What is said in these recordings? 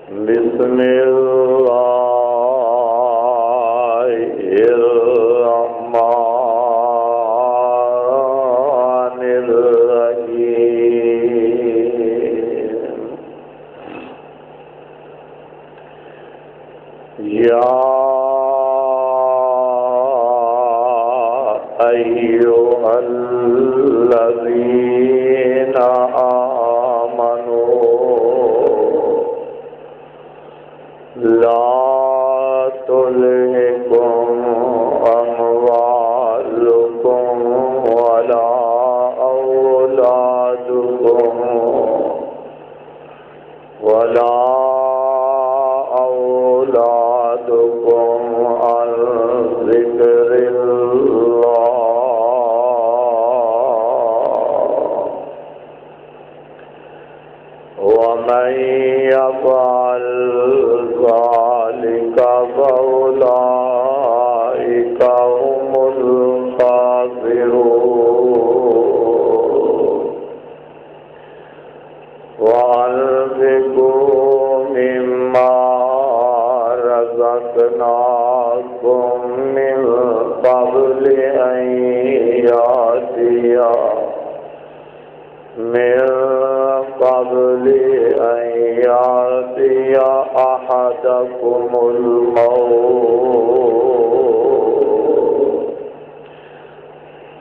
بسم الله الرحمن الرحيم يا أيها الذين آمنوا لا تلهكم أموالكم ولا أولادكم عن ذكر الله ومن يفعل ذلك فأولئك هم الخاسرون وأنفقوا مما رزقناكم من قبل أن يأتي أحدكم الموت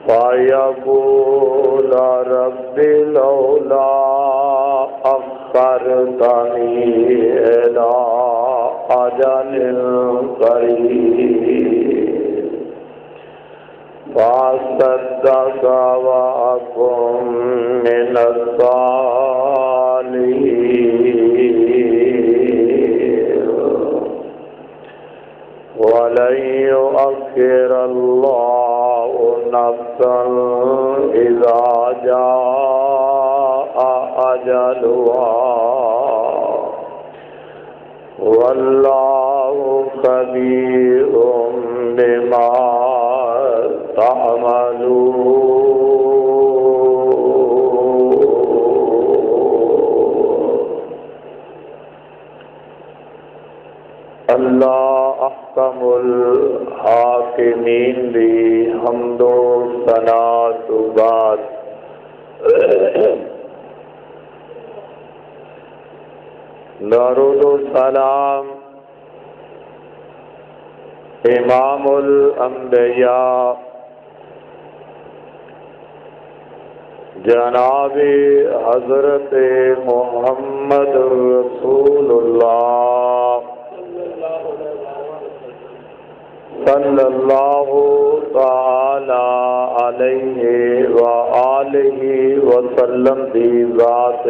فيقول رب لولا أخرتني إلى أجل قريب فأصدق وأكن من الصالحين ولن يؤخر الله نفسا إذا جاء أجلها والله خبير بما تعملون اللہ احکم الحاکمین دی حمد و ثنا تو بعد درود و سلام امام الانبیاء جناب حضرت محمد رسول اللہ صلی اللہ تعالی علیہ وآلہ وسلم دی ذات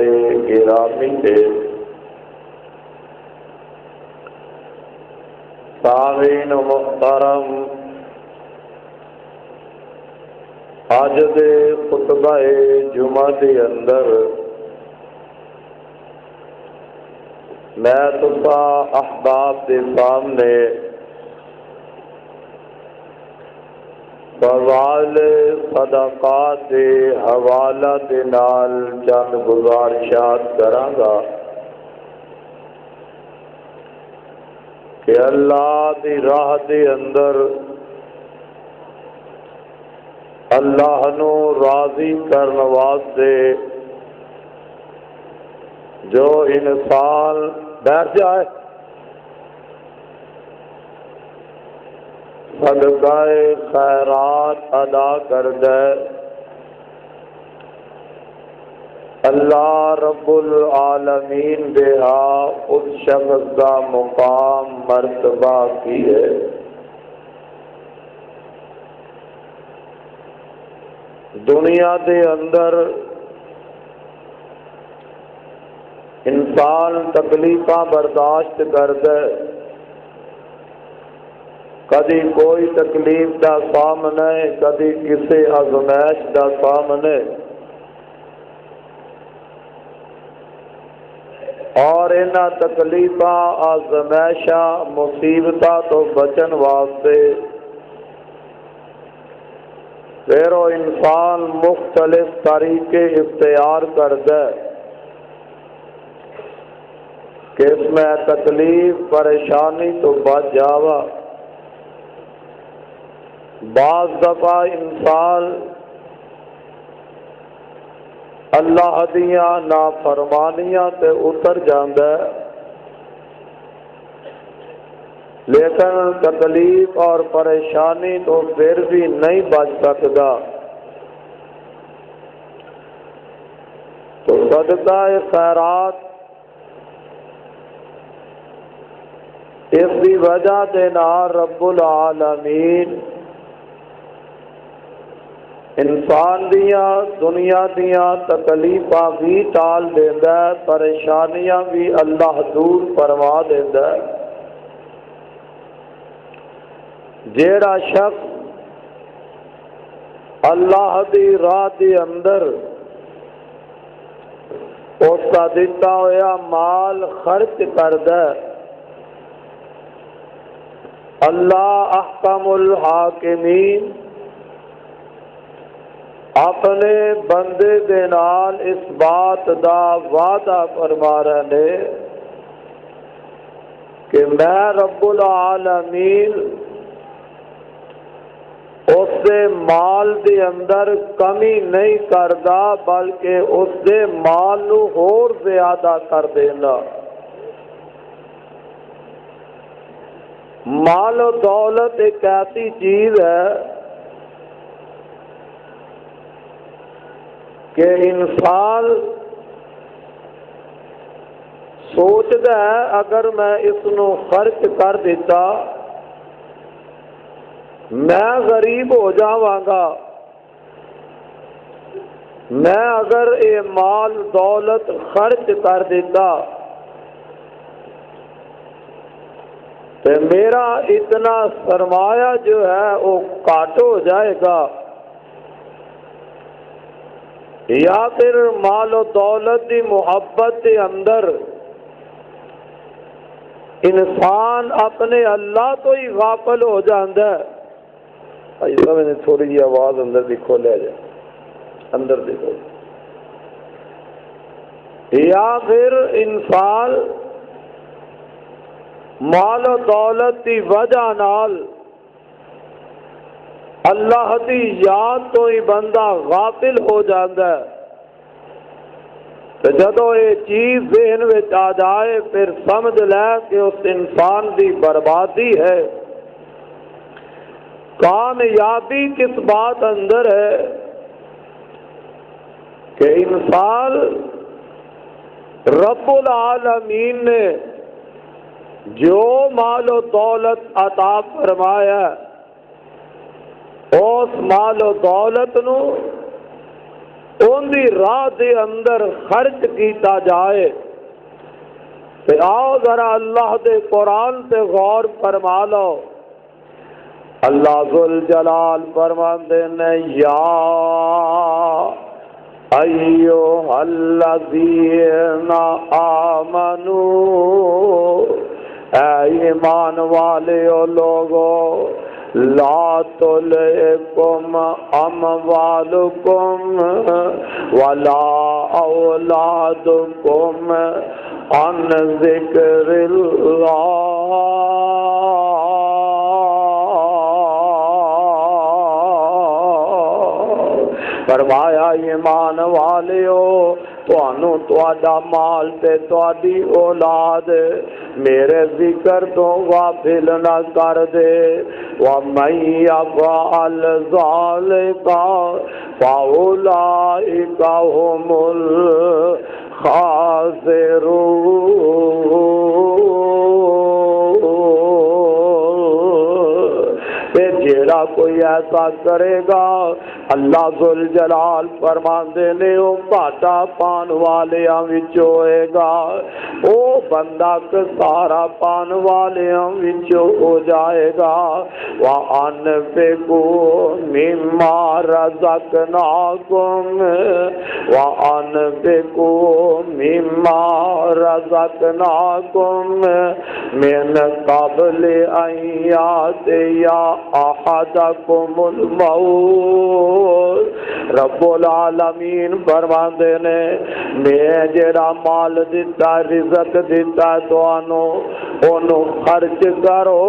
گرامی کے سامعین محترم، آج دے خطبہ جمعہ دے اندر میں تسا احباب دے سامنے فضائل صدقات دے حوالہ دے نال چند گزارشات کراں گا کہ اللہ دی راہ دے اندر اللہ نو راضی کرنے واسطے جو انسان بیٹھ جائے صدقہ خیرات ادا کر دے، اللہ رب العالمین بہا اس شخص کا مقام مرتبہ کی ہے۔ دنیا دے اندر انسان تکلیفاں برداشت کرتا ہے، کدی کوئی تکلیف دا سامنے، کدی کسی آزمائش دا سامنے، اور انہاں تکلیفاں آزمائشاں مصیبتاں تو بچن واسطے پھر وہ انسان مختلف طریقے اختیار کرتا ہے کہ اس میں تکلیف پریشانی تو بچ جاوا۔ بعض دفعہ انسان اللہ دیاں نافرمانیاں تے اتر جاندا ہے، لیکن تکلیف اور پریشانی تو پھر بھی نہیں بچ سکتا۔ تو صدقہ خیرات اس کی وجہ دے نال رب العالمین انسان دیاں دنیا دیاں تکلیفاں بھی ٹال دیندا ہے، پریشانیاں بھی اللہ دور فرما دیندا ہے۔ جیڑا شخص اللہ دی راہ دے اندر اس کا دیتا ہوا مال خرچ کردا ہے، اللہ احکم الحاکمین اپنے بندے دے نال اس بات دا وعدہ فرما رہے نے کہ میں رب العالمین اس دے مال دے اندر کمی نہیں کردا، بلکہ اس دے مال نو اور زیادہ کر دینا۔ مال و دولت ایک ایسی چیز ہے کہ انسان سوچتا ہے اگر میں اس نو خرچ کر دیتا میں غریب ہو جاواں گا، میں اگر یہ مال دولت خرچ کر دیتا تو میرا اتنا سرمایہ جو ہے وہ کاٹ ہو جائے گا، یا پھر مال و دولت کی محبت کے اندر انسان اپنے اللہ تو ہی غافل ہو جاتا ہے۔ بھائی صاحب نے تھوڑی جی آواز اندر دی کھولیا جائے، اندر دیکھو۔ یا پھر انسان مال و دولت کی وجہ نال اللہ دی یاد تو ہی بندہ غافل ہو جاتا ہے، تو جدو یہ چیز ذہن میں آ جائے پھر سمجھ لے کہ اس انسان دی بربادی ہے۔ کامیابی کس بات اندر ہے کہ انسان رب العالمین نے جو مال و دولت عطا فرمایا اس مال و دولت نو ان دی راہ دے اندر خرچ کیتا جائے۔ تو آؤ ذرا اللہ دے قرآن سے غور فرما لو، اللہ ذوالجلال فرماتے ہیں یا ایھا الذین آمنو، اے ایمان والو لوگو، لا تلہکم اموالکم ولا اولادکم عن ذکر اللہ، فرمایا ایمان والیو تانوں تہاڈا مال تے تہاڈی اولاد میرے ذکر تو غافل نہ کر دے۔ وَمَن يَفْعَلْ ذَلِكَ فَأُولَٰئِكَ هُمُ الْخَاسِرُونَ۔ جیڑا کوئی ایسا کرے گا اللہ ذوالجلال فرماندے نے او گھاٹا پان والیاں وچوں ہوئے گا، او بندہ سارا پان والیاں وچوں ہو جائے گا۔ وَأَنفِقُوا مِمَّا رَزَقْنَاكُمْ وَأَنفِقُوا مِمَّا رزقناکم من قبل ان یاتی احدکم الموت۔ رب العالمین فرماندے نے میں جڑا مال دیتا رزق دیتا تانوں انہوں خرچ کرو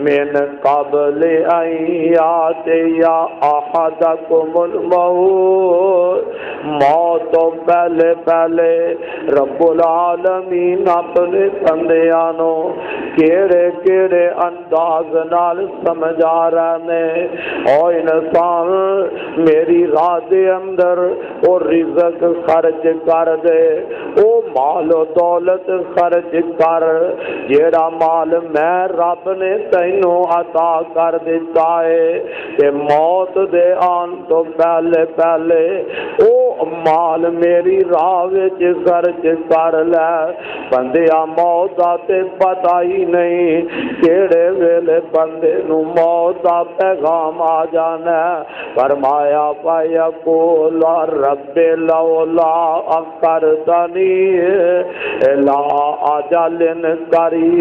من قبل ان یاتی احدکم الموت، موت تو پہلے پہلے رب العالمین اپنے بندیانوں کیڑے کیڑے انداز نال سمجھا رہے نے، او انسان میری راہ دے اندر او رزق خرچ کر دے، او مال و دولت خرچ کر، جیڑا مال میں رب نے تینوں عطا کر دیتا ہے کہ موت دے آن تو پہلے پہلے او مال میری راہ وچ خرچ کر لے۔ بندیا موت دا تے پتہ ہی نہیں کیڑے ویلے بندے نو موت دا پیغام آ جانا ہے۔ فرمایا فیقول رب لولا اخرتنی الی اجل قریب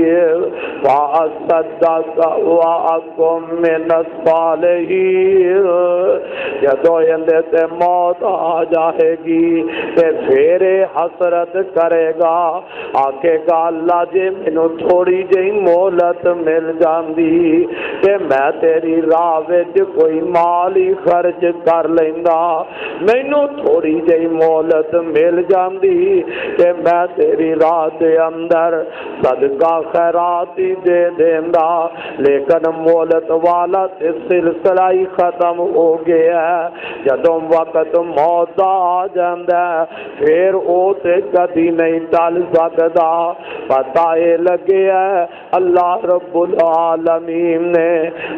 فاصدق واکن من الصالحین۔ جدوں اندے تے موت آ جائے گی تے پھر حسرت کرے گا، آکے گا اللہ جے مینوں تھوڑی جہی مہلت مل جاندی تے میں تیری راہ وچ کوئی مال ہی خرچ کر لیندا، مینوں تھوڑی جہی مہلت مل جاندی تے میں تیری راہ دے اندر صدقہ خیرات ہی دے دیندا، لیکن مہلت والا تے سلسلہ ہی ختم ہو گیا ہے۔ جدوں وقت موت آ جاندا پھر او تے کدی نہیں ٹل سکدا۔ پتہ اے لگیا اللہ رب العالمین نے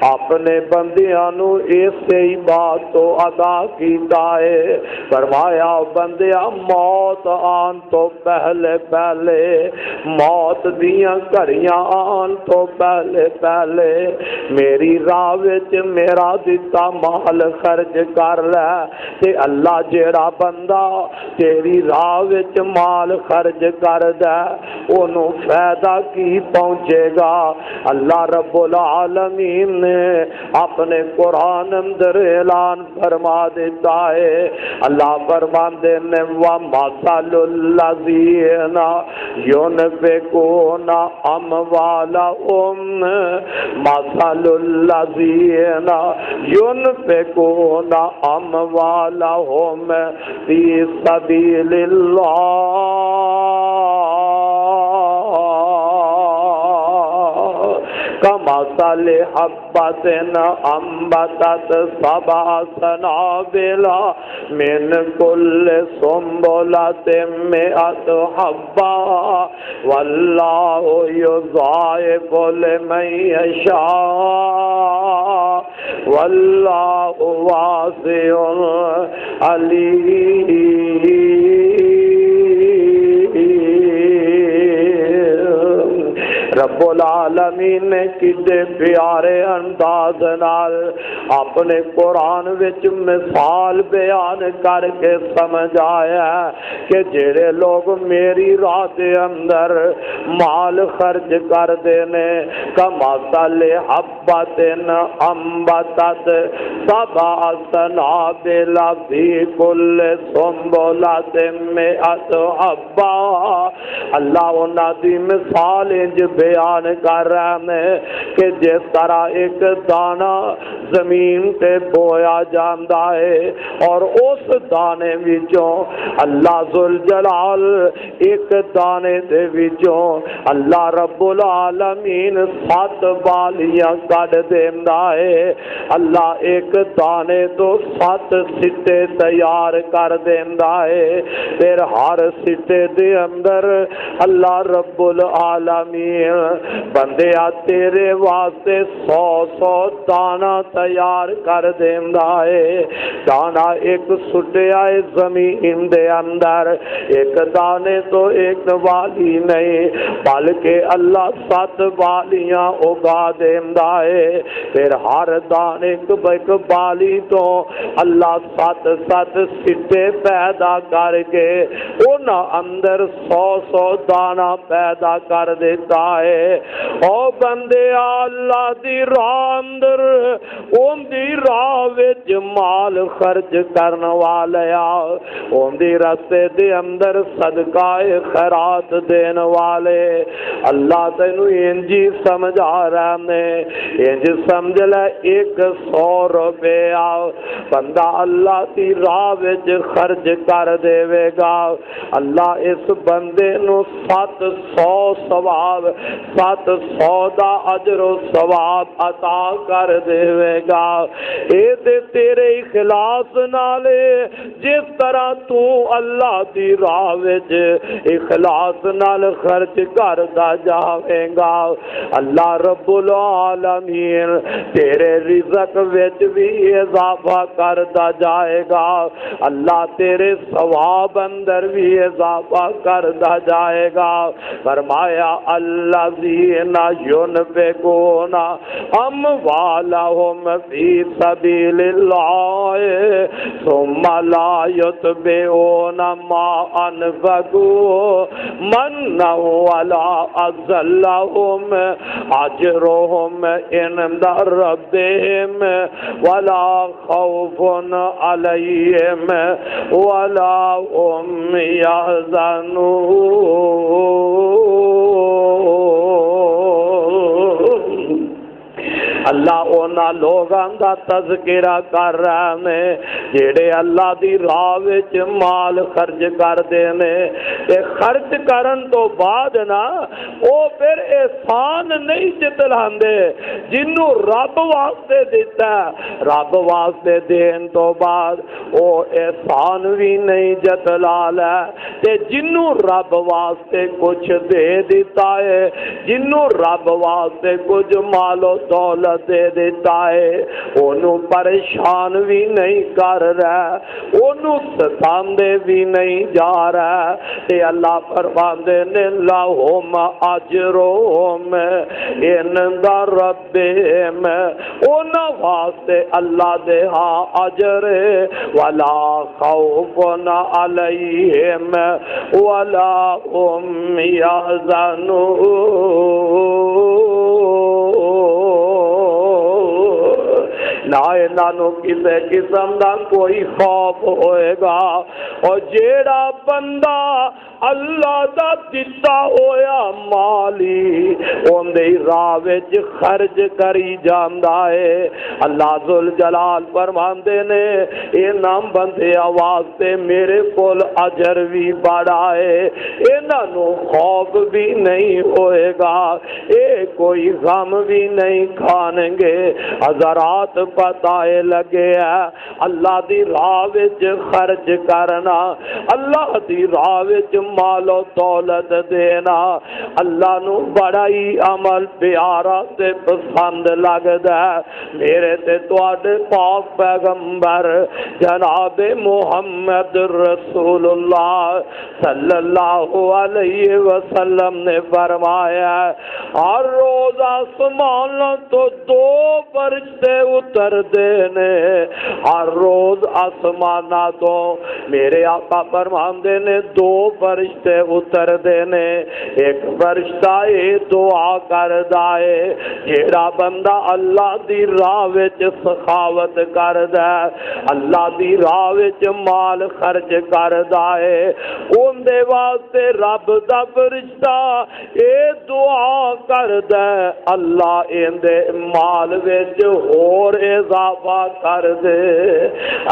اپنے بندیاں نو اسی بات تو عطا کیتا ہے، فرمایا بندیا موت آن تو پہلے پہلے، موت دیاں گھڑیاں آن تو پہلے پہلے میری راہ وچ میرا دتا مال خرچ کر لے تے اللہ جیڑا بندہ تیری راہ وچ مال خرچ کر دے انہوں فائدہ کی پہنچے گا۔ اللہ رب العالمین نے اپنے قرآن اندر اعلان فرما دیتا ہے، اللہ فرماندے نے وَمَثَلُ الَّذِينَ يُنْفِقُونَ أَمْوَالَهُمْ مَثَلُ الَّذِينَ يُنْفِقُونَ أَمْوَالَهُمْ فِي سَبِيلِ اللَّهِ كَمَثَلِ حَبَّةٍ أَنبَتَتْ سَبْعَ سَنَابِلَ مِنْ كُلِّ سُنبُلَةٍ مِّائَةُ حَبَّةٍ وَاللَّهُ يُضَاعِفُ لِمَن يَشَاءُ وَاللَّهُ وَاسِعٌ عَلِيمٌ۔ رب العالمین نے کتنے پیارے انداز نال اپنے قرآن وچ مثال بیان کر کے سمجھایا کہ جڑے لوگ میری راہ دے اندر مال خرچ کر دینے کمثل حبۃ انبتت سبع سنابل فی کل سنبلۃ مئۃ حبہ، اللہ انہاں دی مثال انج بیان کر رہے ہیں کہ جس طرح ایک دانہ زمین تے بویا جاندا ہے اور اس دانے وچوں اللہ ذوالجلال ایک دانے دے وچوں اللہ رب العالمین 7 بالیاں کڈ دیندا ہے، اللہ ایک دانے تو 7 سٹے تیار کر دیندا ہے، پھر ہر سٹے دے اندر اللہ رب العالمین بندیا تیرے واسطے 100 دانا تیار کر دیندا ہے۔ دانا ایک سٹیا ہے زمین دے اندر، ایک دانے تو ایک والی نہیں بلکہ اللہ 7 والیاں اگا دیندا ہے، پھر ہر دانے ایک بالی تو اللہ 7 سٹے پیدا کر کے انہاں اندر 100 دانہ پیدا کر دیتا ہے۔ او بندے اللہ دی راہ اندر اون دی راہ وچ مال خرچ کرن والیا، اون دی رستے دے اندر صدقہ خیرات دین والے، اللہ تینو انجی سمجھا رہا نے، انج سمجھ لے 100 روپیہ بندہ اللہ کی راہ وچ خرچ کر دے گا، اللہ اس بندے نو 700 ثواب 700 دا اجر و ثواب عطا کر دے گا۔ اے تے تیرے اخلاص نالے جس طرح تو اللہ دی راہ وچ اخلاص نال خرچ کردا جاویں گا، اللہ رب العالمین تیرے رزق وچ بھی اضافہ کردا جائے گا، اللہ تیرے ثواب اندر بھی اضافہ کردا جائے گا۔ فرمایا الذین ينفقون اموالهم فی سبیل اللہ ثم لا يتبعون ما انفقوا منا ولا اذى لهم اجرهم عند ربهم ولا خوف عليهم ولا هم يحزنون۔ اللہ اونا لوگاں دا تذکرہ کر رہا نے جیڑے اللہ دی راہ وچ مال خرچ کر دینے، تے خرچ کرن تو بعد نا او پھر احسان نہیں جتلاندے جنوں رب واسطے دیتا ہے، رب واسطے دین تو بعد او احسان بھی نہیں جتلا لے، تے جنوں رب واسطے کچھ دے دیتا ہے، جنوں رب واسطے کچھ مال و دولت دے دیتا ہے، انہوں پریشان بھی نہیں کر رہا، انہوں ستاندے بھی نہیں جا رہا، تے اللہ فرماندے نے لہم اجرہم عند ربہم، انہاں واسطے اللہ دے ہاں اجر ولا خوف علیہم ولا هم يحزنون۔ نہ انہوں کسے قسم دا کوئی خوف ہوئے گا، اور جیڑا بندہ اللہ دا دتا ہویا مالی اون دی راہ وچ خرچ کری جاندا ہے، اللہ ذوالجلال فرماندے نے انہاں بندیاں واسطے میرے کول اجر بھی بڑا ہے، انہاں نو خوف بھی نہیں ہوئے گا، اے کوئی غم بھی نہیں کھانیں گے۔ حضرات پتہ لگے ہے اللہ دی راہ وچ خرچ کرنا، اللہ دی راہ وچ مال و دولت دینا اللہ نو بڑا ہی عمل پیارا تے پسند لگدا ہے۔ میرے تے تواڈے پاک پیغمبر جناب محمد رسول اللہ صلی اللہ علیہ وسلم نے فرمایا ہر روز آسمان تو 2 فرشتے اتر دینے، ہر روز آسمانہ تو میرے آقا فرماندے نے 2 فرشتے اتر دینے، ایک فرشتہ یہ دعا کردا ہے جیڑا بندہ اللہ دی راہ وچ سخاوت کردا ہے، اللہ دی راہ وچ مال خرچ کردا ہے، اون دے واسطے رب دا فرشتہ اے دعا کردا ہے اللہ این دے مال وچ اور اضافہ کر دے،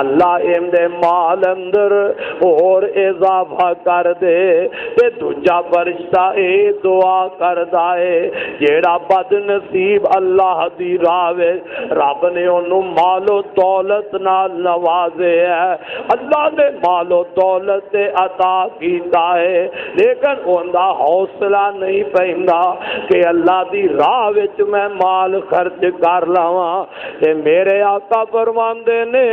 اللہ این دے مال اندر اور اضافہ کر دے، تے دوجا فرشتہ اے دعا کردا ہے جیڑا بد نصیب اللہ دی راہ وچ رب نے انہوں مال و دولت نال نوازے ہے، اللہ نے مال و دولت عطا کیتا ہے، لیکن اوندا حوصلہ نہیں پیندا کہ کہ اللہ دی راہ وچ میں مال خرچ کر لاواں تے میرے آقا فرماندے نے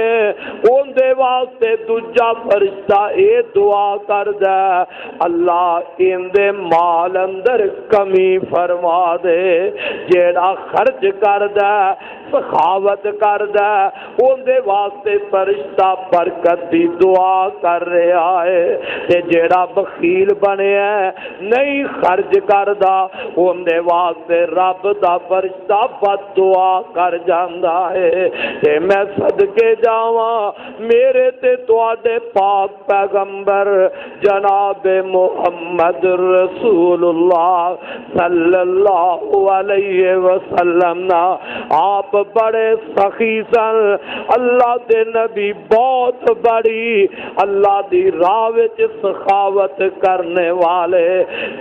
اون دے واسطے دوجا فرشتہ اے دعا کردا اللہ ان دے مال اندر کمی فرما دے، جیڑا خرچ کردا سخاوت کردا اون دے واسطے فرشتہ برکت دی دعا کر رہا ہے، تے جیڑا بخیل بنیا نہیں خرچ کردا اون دے واسطے رب دا فرشتہ بد دعا کر جاندا ہے۔ تے میں صدقے جاواں میرے تے تواڈے پاک پیغمبر جناب محمد رسول اللہ صلی اللہ علیہ وسلم نا آپ بڑے سخی سن، اللہ دے نبی بہت بڑی اللہ دی راہ وچ سخاوت کرنے والے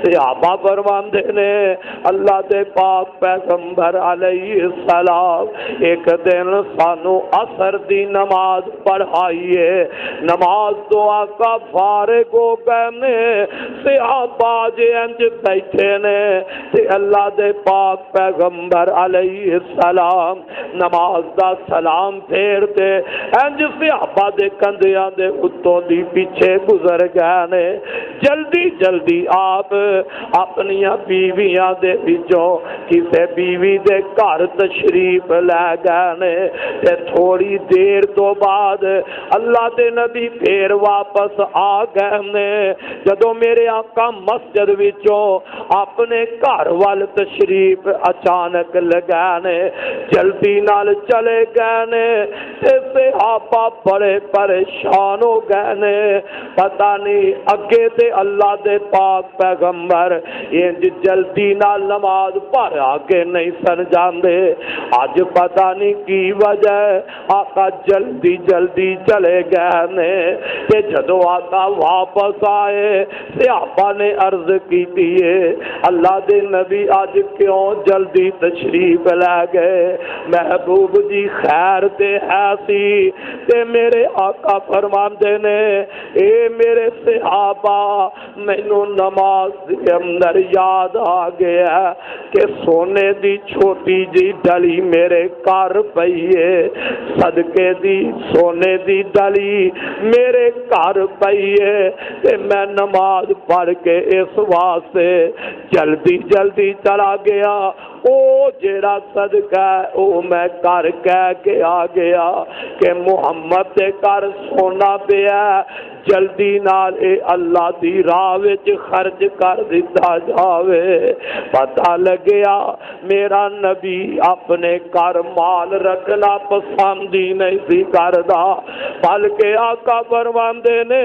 صحابہ فرماندے نے اللہ دے پاک پیغمبر علیہ السلام ایک دن سانو عصر دی نماز پڑھائیے، نماز دعا کا فارغ ہو گئے نے صحابہ جے انج بیٹھے نے تے اللہ دے پاک پیغمبر علیہ السلام نماز دا سلام پھیرتے انج صحابہ دے کندیاں دے اتوں دی پیچھے گزر گئے نے، جلدی جلدی آپ اپنی بیویاں دے وچوں کسے بیوی دے گھر تشریف لے گئے نے تے تھوڑی دیر تو بعد اللہ دے نبی پھر واپس آ گئے نے۔ جدوں میرے آقا مسجد وچوں اپنے گھر وال تشریف اچانک لگائے نے، جلدی نال چلے گئے نے تے صحابہ بڑے پریشان ہو گئے نے، پتہ نہیں اگے تے اللہ دے پاک پیغمبر انج جلدی نال نماز پڑھ آگے نہیں سن جاندے، اج پتہ نہیں کی وجہ آقا جلدی جلدی چلے گئے نے تے جدوں آقا واپس آئے صحابہ نے عرض کی دیے اللہ دے نبی آج کیوں جلدی تشریف لے گئے؟ محبوب جی خیر تے ہے سی تے میرے آقا فرماندے نے اے میرے صحابہ مینوں نماز دے اندر یاد آ گیا کہ سونے دی چھوٹی جی ڈلی میرے گھر پئی ہے، صدقے دی سونے دی ڈلی میرے گھر پئی ہے تے میں نماز پڑھ کے اس واسطے جلدی جلدی چلا گیا، او جیڑا صدقہ ہے او میں کر کہہ کے آ گیا کہ محمد دے گھر سونا پیا جلدی نال اے اللہ دی راہ وچ خرچ کر دیتا جاوے۔ پتہ لگیا میرا نبی اپنے گھر مال رکھنا پسند ہی نہیں سی کردا، بلکہ آقا فرماندے نے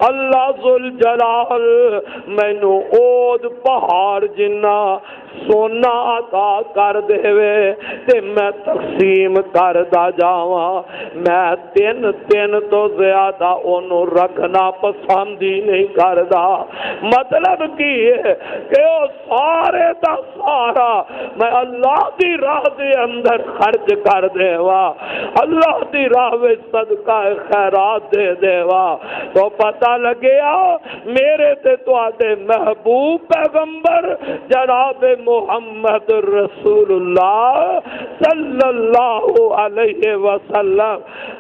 اللہ ذوالجلال مینوں اود پہاڑ جنہ سونا عطا کر دے تے میں تقسیم کردا جاواں، میں تین تو زیادہ اونوں رکھنا پسند ہی نہیں کردا۔ مطلب کی ہے کہ وہ سارے دا سارا میں اللہ دی راہ دے اندر خرچ کر دیوا، اللہ دی راہ وچ صدقہ خیرات دے دیوا، تو پتہ لگیا میرے تے تواڈے محبوب پیغمبر جناب محمد رسول اللہ صلی اللہ علیہ وسلم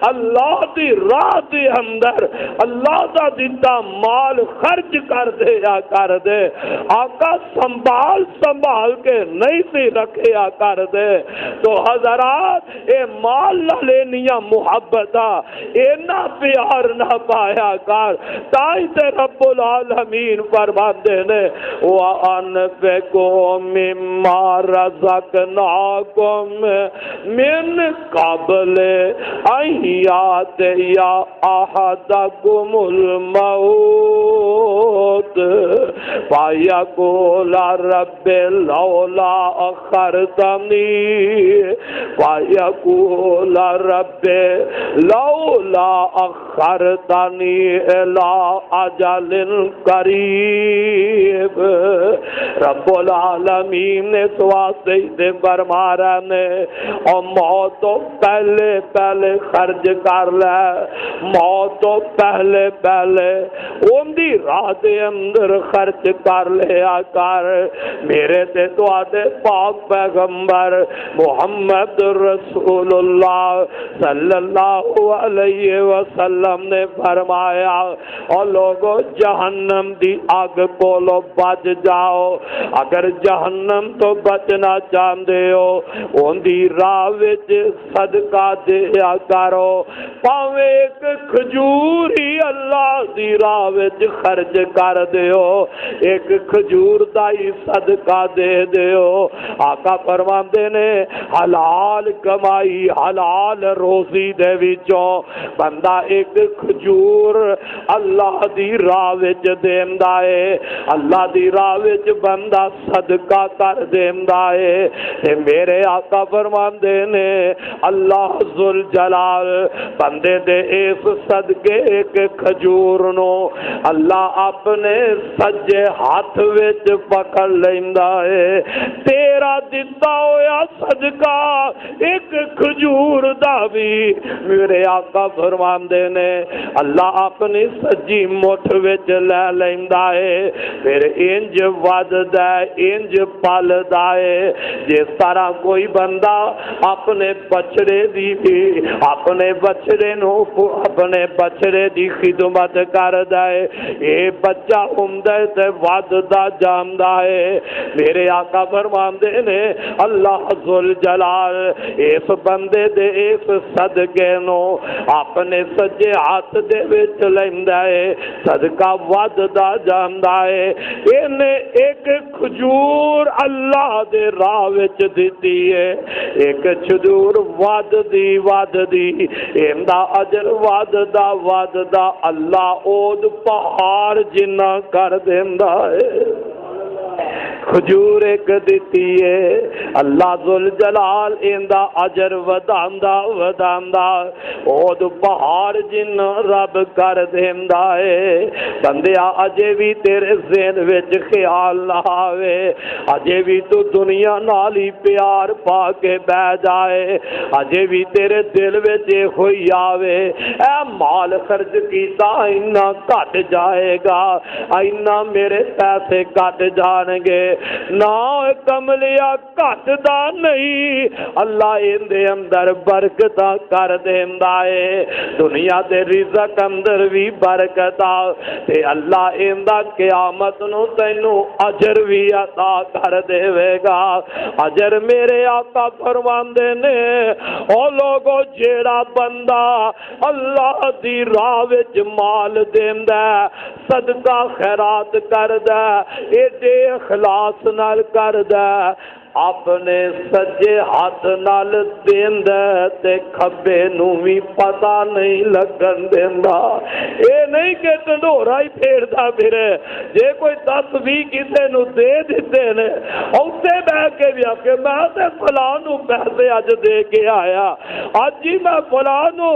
اللہ دی راہ دے اندر اللہ دا دیتا مال خرچ کر دے آقا سنبھال کے نہیں سی رکھیا کر دے۔ تو حضرات اے مال نہ لینیاں محبتہ اینا پیار نہ پایا کر، تائی تے رب العالمین فرماندے نے وَأَنفِقُوا مِمَّا رَزَقْنَاكُم مِّن قَبْلِ أَن يَأْتِيَ أَحَدَكُمُ الْمَوْتُ فَيَقُولَ رَبِّ لَوْلَا أَخَّرْتَنِي إِلَىٰ أَجَلٍ قَرِيبٍ۔ رب العالمین نے سواستے دے فرما رہے نے اور موت تو پہلے خرچ کر لے، موت تو پہلے پہلے پہلے ان دی راہ دے اندر خرچ کر لیا کر۔ میرے تے تواڈے پاک پیغمبر محمد رسول اللہ صلی اللہ علیہ وسلم نے فرمایا، اور لوگوں جہنم دی آگ کولو بچ جاؤ۔ اگر جہنم تو بچنا چاہندے ہو ان دی راہ وچ صدقہ دیا کرو، پاویں ایک کھجور ہی اللہ دی راہ وچ خرچ کر دیو، ایک کھجور دا ہی صدقہ دے دیو۔ آقا فرماندے نے حلال کمائی حلال روزی دے وچوں بندہ ایک کھجور اللہ دی راہ وچ دیندا ہے، اللہ دی راہ وچ بندہ صدقہ کر دیندا ہے۔ تے میرے آقا فرماندے نے اللہ ذوالجلال بندے دے اس صدقے ایک کھجور نو اللہ اپنے سجے ہاتھ وچ پکڑ لیندا ہے۔ تیرا دتا ہویا صدقہ ایک کھجور دا بھی میرے آقا فرماندے نے اللہ اپنی سجی مٹھ وچ لے لیندا ہے، پھر انج وددا انج پلدا ہے جس طرح کوئی بندہ اپنے بچڑے دی اپنے بچڑے نو اپنے بچڑے دی خدمت کردا ہے، اے بچہ ہوندا ہے تے وددا جاندا ہے۔ میرے آقا فرماندے نے اللہ ذوالجلال اس بندے دے اس صدقے نو اپنے سجے ہاتھ دے وچ لیندا ہے، صدقہ وددا جاندا ہے۔ اینے ایک کھجور اللہ دے راہ وچ دتی ہے، ایک کھجور وددی ایندا اجر وددا اللہ اود پہاڑ جنہ کر دیندا ہے۔ کھجور ایک دتی ہے اللہ ذوالجلال ایندا اجر وداندا اود پہاڑ جن رب کر دیندا ہے۔ بندیا اجے بھی تیرے ذہن وچ خیال نہ آوے، اجے بھی تو دنیا نال ہی پیار پا کے بہ جائے، اجے بھی تیرے دل وچ ہوئی آوے اے مال خرچ کیتا اینا گھٹ جائے گا، اینا میرے پیسے گھٹ جان گے، نہ کملیا گھٹ دا نہیں، اللہ اندے اندر برکت کر دیندا ہے، دنیا دے رزق اندر بھی برکت تے اللہ ایندا قیامت نو تینو اجر بھی عطا کر دے گا۔ اجر میرے آقا فرماندے نے او لوگو جیڑا بندہ اللہ دی راہ وچ مال دیندا صدقہ خیرات کردا ایڈے اخلاص نال کردا اپنے سجے ہاتھ نال دیندا تے کھبے نو بھی پتہ نہیں لگن دیندا، اے نہیں کہ ڈنڈورا ہی پھیردا پھرے، جے کوئی 10-20 کسے نو دے دتے نے اوتے بہ کے بھی کہ میں تے فلاں نو پیسے اج دے کے آیا، اج ہی میں فلاں نو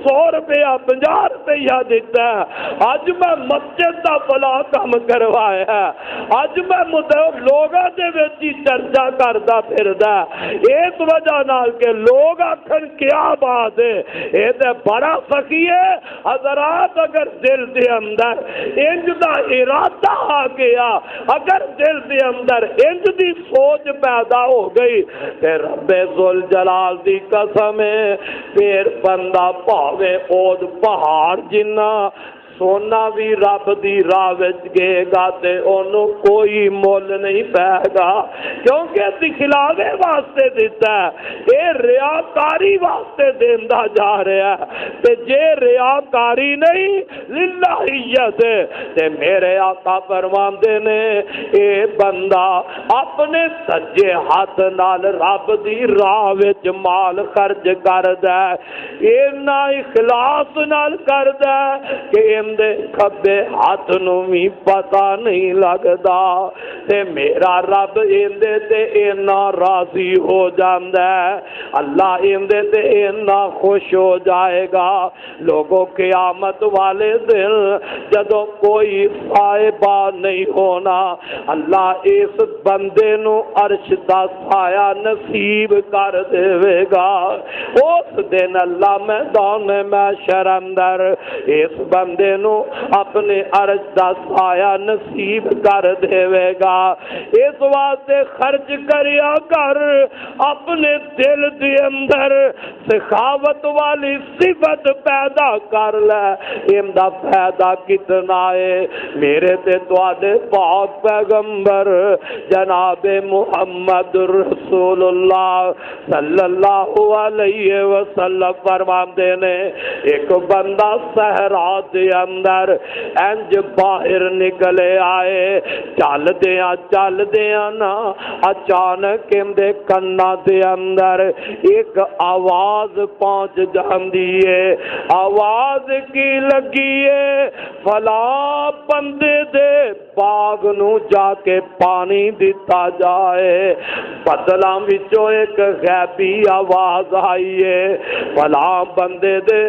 100 روپیہ 50 روپیہ دیتا ہے، اج میں مسجد دا فلاں کام کروایا، اج میں لوگاں دے وچ چرچا کردا پھردا، اس وجہ نال کہ لوگ آکھن کیا بات ہے، اے تے بڑا سخی ہے۔ حضرات اگر دل دے اندر انج دا ارادہ آ گیا، اگر دل دے اندر انج دی سوچ پیدا ہو گئی تے رب ذوالجلال دی قسم ہے پھر بندہ پاوے اود پہاڑ جنہ سونا بھی رب دی راہ وچ گے گا تے اونوں کوئی مول نہیں پے گا، کیونکہ دکھلاوے واسطے دیتا ہے، اے ریاکاری واسطے دیندا جا رہا ہے، تے جے ریاکاری نہیں للہیت تے میرے آقا فرماندے نے اے بندہ اپنے سجے ہاتھ نال رب دی راہ وچ مال خرچ کردا ہے، اینا اخلاص نال کردا ہے کہ دے کھبے ہاتھ نو بھی پتہ نہیں لگدا تے میرا رب اندے تے اینا راضی ہو جاندا ہے، اللہ اندے تے اینا خوش ہو جائے گا۔ لوگوں قیامت والے دن جدوں کوئی صاحبہ نہیں ہونا، اللہ اس بندے نو عرش دا سایہ نصیب کر دے گا، اس دن اللہ میدان محشر اندر اس بندے بندے نو اپنے عرش دا سایہ نصیب کر دے گا۔ اس واسطے خرچ کریا کر، اپنے دل دے اندر سخاوت والی صفت پیدا کر لے۔ امدا فائدہ کتنا ہے؟ میرے تے تواڈے پاک پیغمبر جناب محمد رسول اللہ صلی اللہ علیہ وسلم فرماندے نے ایک بندہ صحرا دے اندر انج باہر نکلے آئے، چل دیاں نا اچانک اندے کنا دے اندر ایک آواز پہنچ جاندی ہے۔ آواز کی لگی ہے؟ فلاں بندے دے باغ نو جا کے پانی دیتا جائے۔ بدلاں وچوں ایک غیبی آواز آئی ہے، فلاں بندے دے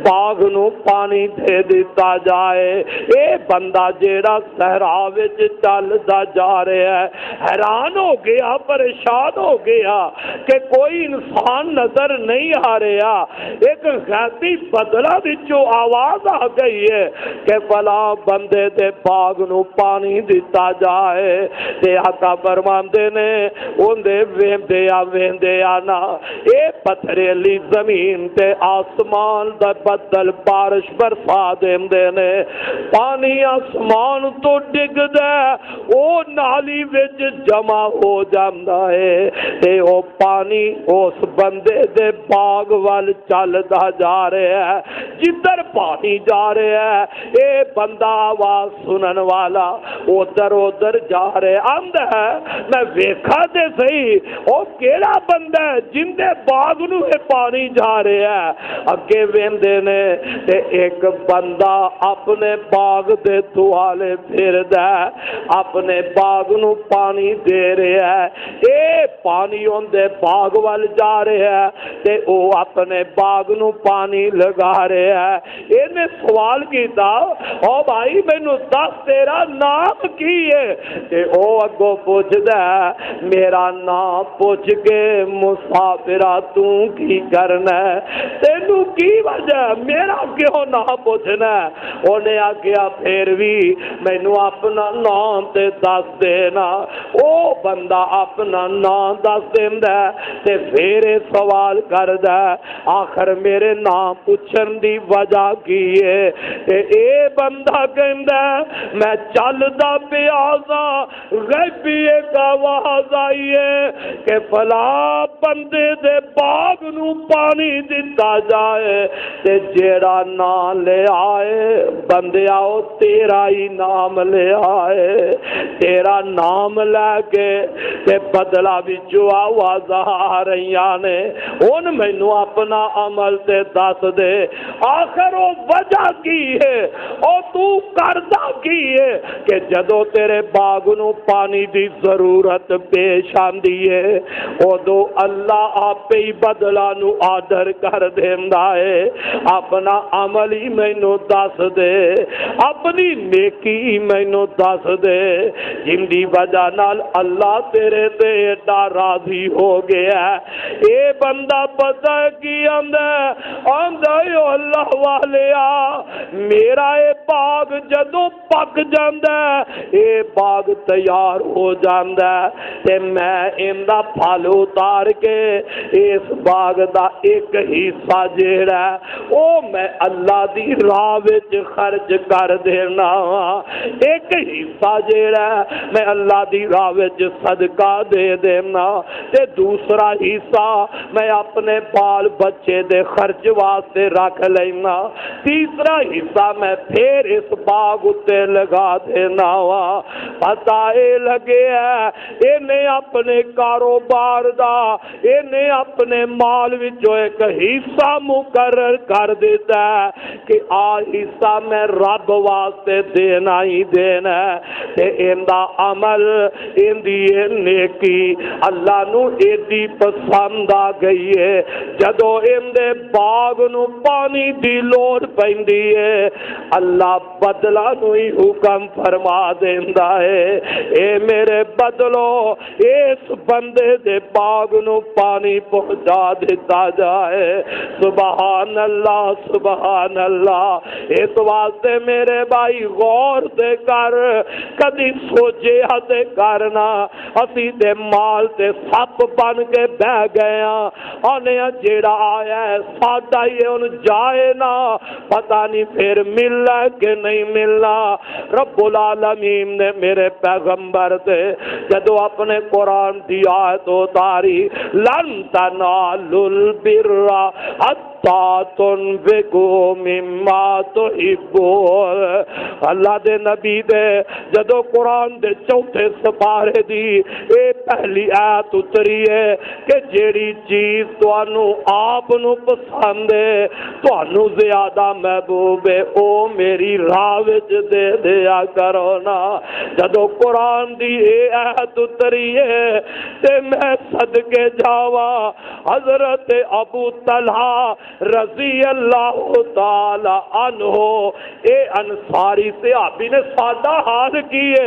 باغ نو پانی دے دیتا جائے۔ اے بندہ جیڑا صحرا وچ چلدا جا رہا ہے حیران ہو گیا، پریشان ہو گیا کہ کوئی انسان نظر نہیں آ رہا۔ ایک غیبی بدلا وچوں آواز آ گئی ہے کہ فلاں بندے دے باغ نو پانی دیتا جائے۔ تے آقا فرماندے نے اوندے ویندے نا اے پتھریلی زمین تے آسمان دا بدل بارش برسا دیندے نے، پانی آسمان تو ڈگدا او نالی وچ جمع ہو جاندا ہے تے او پانی اس بندے دے باغ وال چلدا جا رہا ہے۔ جدھر پانی جا رہا ہے اے بندہ آواز سنن والا ادھر جا رہا آندا ہے میں ویکھا تے صحیح او کیڑا بندہ ہے جن دے باغ نو اے پانی جا رہا ہے۔ اگے ویندے نے تے ایک بندہ اپنے باغ دے دوالے پھردا ہے، اپنے باغ نو پانی دے رہا ہے۔ اے پانی اون دے باغ وال جا رہا ہے تے او اپنے باغ نو پانی لگا رہا ہے۔ اینے سوال کیتا او بھائی مینوں دس تیرا نام کی ہے؟ تے او اگوں پوچھدا ہے میرا نام پوچھ کے مسافرا تو کی کرنا ہے؟ تینوں کی وجہ میرا کیوں نام پوچھنا ہے؟ اونے آکھیا پھر بھی مینوں اپنا نام تے دس دینا۔ او بندہ اپنا نام دس دیندا تے پھر سوال کردا آخر میرے نام پوچھن دی وجہ کی ہے؟ تے اے بندہ کہندا میں چلدا پیا ساں غیبی ایک آواز آئی ہے کہ فلاں بندے دے باغ نو پانی دتا جائے تے جیڑا نام لے آئے بندیا او تیرا ہی نام لے آئے۔ تیرا نام لے کے تے بدلا وچوں آواز آ رہیاں نے ہن مینوں اپنا عمل تے دس دے آخر او وجہ کی ہے؟ او تو کردا کی ہے کہ جدوں تیرے باغ نو پانی دی ضرورت پیش آندی ہے ادو اللہ آپ ہی بدلا نو آڈر کر دیندا ہے۔ اپنا عمل ہی مینوں دس دے، اپنی نیکی مینوں دس دے جن دی وجہ نال اللہ تیرے تے ایڈا راضی ہو گیا ہے۔ اے بندہ پتہ کی آندا او اللہ والیا میرا اے باغ جدوں پک جاندا اے باغ تیار ہو جاندا تے میں اندا پھل اتار کے اس باغ دا ایک حصہ جیڑا او میں اللہ دی راہ وچ خرچ کر دینا، ایک حصہ جیڑا میں اللہ دی راہ وچ صدقہ دے دینا تے دوسرا حصہ میں اپنے بال بچے دے خرچ واسطے رکھ لینا، تیسرا حصہ میں پھر اس باغ اتے لگا دینا وا۔ پتہ اے لگے ہے انہیں اپنے کاروبار دا انہیں اپنے مال وچوں ایک حصہ مقرر کر دیتا ہے کہ آ حصہ میں رب واسطے دینا ہی دینا ہے تے اندا عمل اندی نیکی اللہ نو ایڈی پسند آ گئی ہے جدوں اندے باغ نو پانی پانی دی لوڑ پیندی ہے اللہ بدلہ نو ہی حکم فرما دیندا ہے اے میرے بدلو اس بندے دے باغ نو پانی پہنچا دیتا جائے سبحان اللہ سبحان اللہ اس واسطے میرے بھائی غور دے کر کدی سوچے تے کرنا اسی دے مال تے سپ بن کے بہ گئے آنے جیڑا آیا ہے ساڈا ہی ان جائے نا پتہ نہیں پھر ملنا کہ نہیں ملنا رب العالمین نے میرے پیغمبر دے جدو اپنے قرآن دی آیت اتاری لن تنالوا البر حتی تنفقوا مما تحبون اللہ دے نبی دے جدو قرآن دے چوتھے سپارے دی اے پہلی آیت اتری ہے کہ جیڑی چیز توانو آپ نو پسند ہے توانو زیادہ محبوب ہے او میری راہ وچ دے دیا کرو نا جدو قرآن دی اے آیت اتری ہے تے میں صدقے جاوا حضرت ابو طلحہ رضی اللہ تعالی عنہ اے انصاری صحابی نے سادہ حال کیے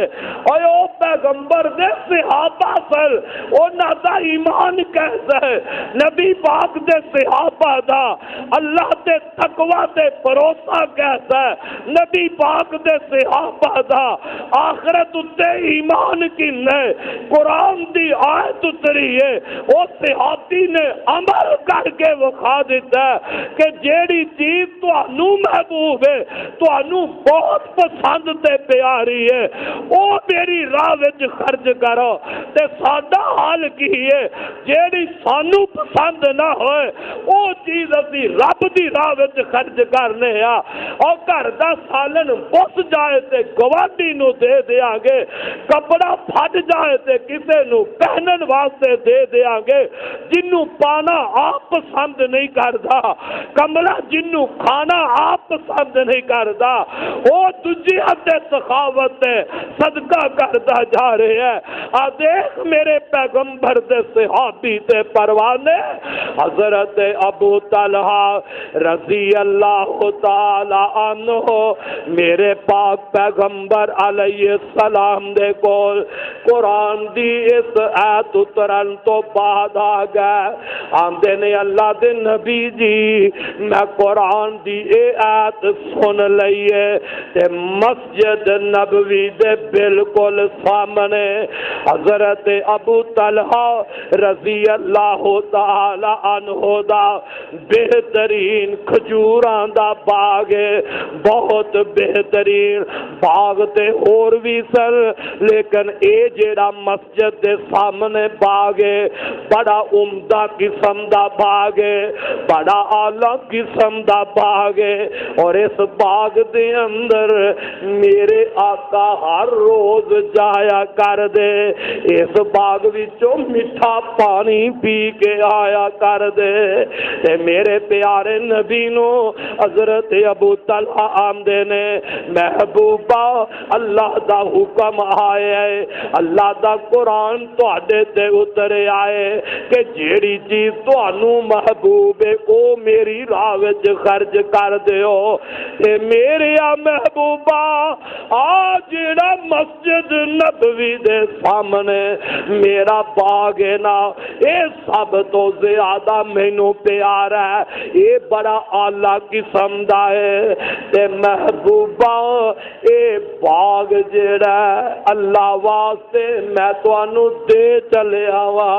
اور او پیغمبر دے صحابہ سل او نہ ایمان کیسا ہے نبی پاک دے صحابہ دا اللہ دے تقوی دے بھروسہ کیسا ہے نبی پاک دے صحابہ دا آخرت تے ایمان کی نئے قرآن دی آیت اتری ہے او صحابی نے عمل کر کے وکھا دیتا ہے کہ جیڑی چیز تو انو محبوب ہے تو انو بہت پسند تے پیاری ہے او میری راہ وچ خرچ کرو تے سادہ حال کی ہے جیڑی سانو پسند نہ ہوئے او چیز اسی رب دی راہ وچ خرچ کرنے آ اور گھر دا سالن بس جائے تے گوانڈی نو دے دیاں گے کپڑا پھٹ جائے تے کسے نو پہنن واسطے دے دیاں گے جنوں پانا آپ پسند نہیں کردا کملا جنوں کھانا آپ پسند نہیں کردا او دجیاں تے سخاوت تے صدقہ کردا جا رہے ہیں آ دیکھ میرے پیغمبر دے صحابی تے پروانے حضرت ابو طلحہ رضی اللہ تعالی عنہ میرے پاک پیغمبر علیہ السلام دے کول قرآن دی اس آیت اترن تو بعد آ گئے آندے نے اللہ دے نبی جی میں قرآن دی اے آیت سن لئیے تے مسجد نبوی دے بالکل سامنے حضرت ابو طلحہ رضی اللہ تعالی عنہ دا بہترین کھجوراں دا باغ ہے بہت بہترین باغ تے اور بھی سر لیکن اے جیڑا مسجد دے سامنے باغ ہے بڑا عمدہ قسم دا باغ ہے بڑا اعلیٰ قسم دا باغ ہے اور اس باغ دے اندر میرے آقا ہر روز جایا کر دے اس باغ وچوں میٹھا پانی پی کے آیا کر دے تے میرے پیارے نبی نو حضرت ابو طلحہ آمدے نے محبوبہ اللہ دا حکم آئے ہے اللہ دا قرآن تواڈے تے اترے آئے کہ جیڑی چیز تانوں محبوب ہے او میری راہ وچ خرچ کر دیو تے میرے محبوبہ آ جڑا مسجد نبوی دے سامنے میرا باغ ہے نا اے سب تو زیادہ مینوں پیارا ہے اے بڑا اعلیٰ قسم دا ہے تے محبوبہ اے باغ جڑا اللہ واسطے میں تانوں دے چلے آوا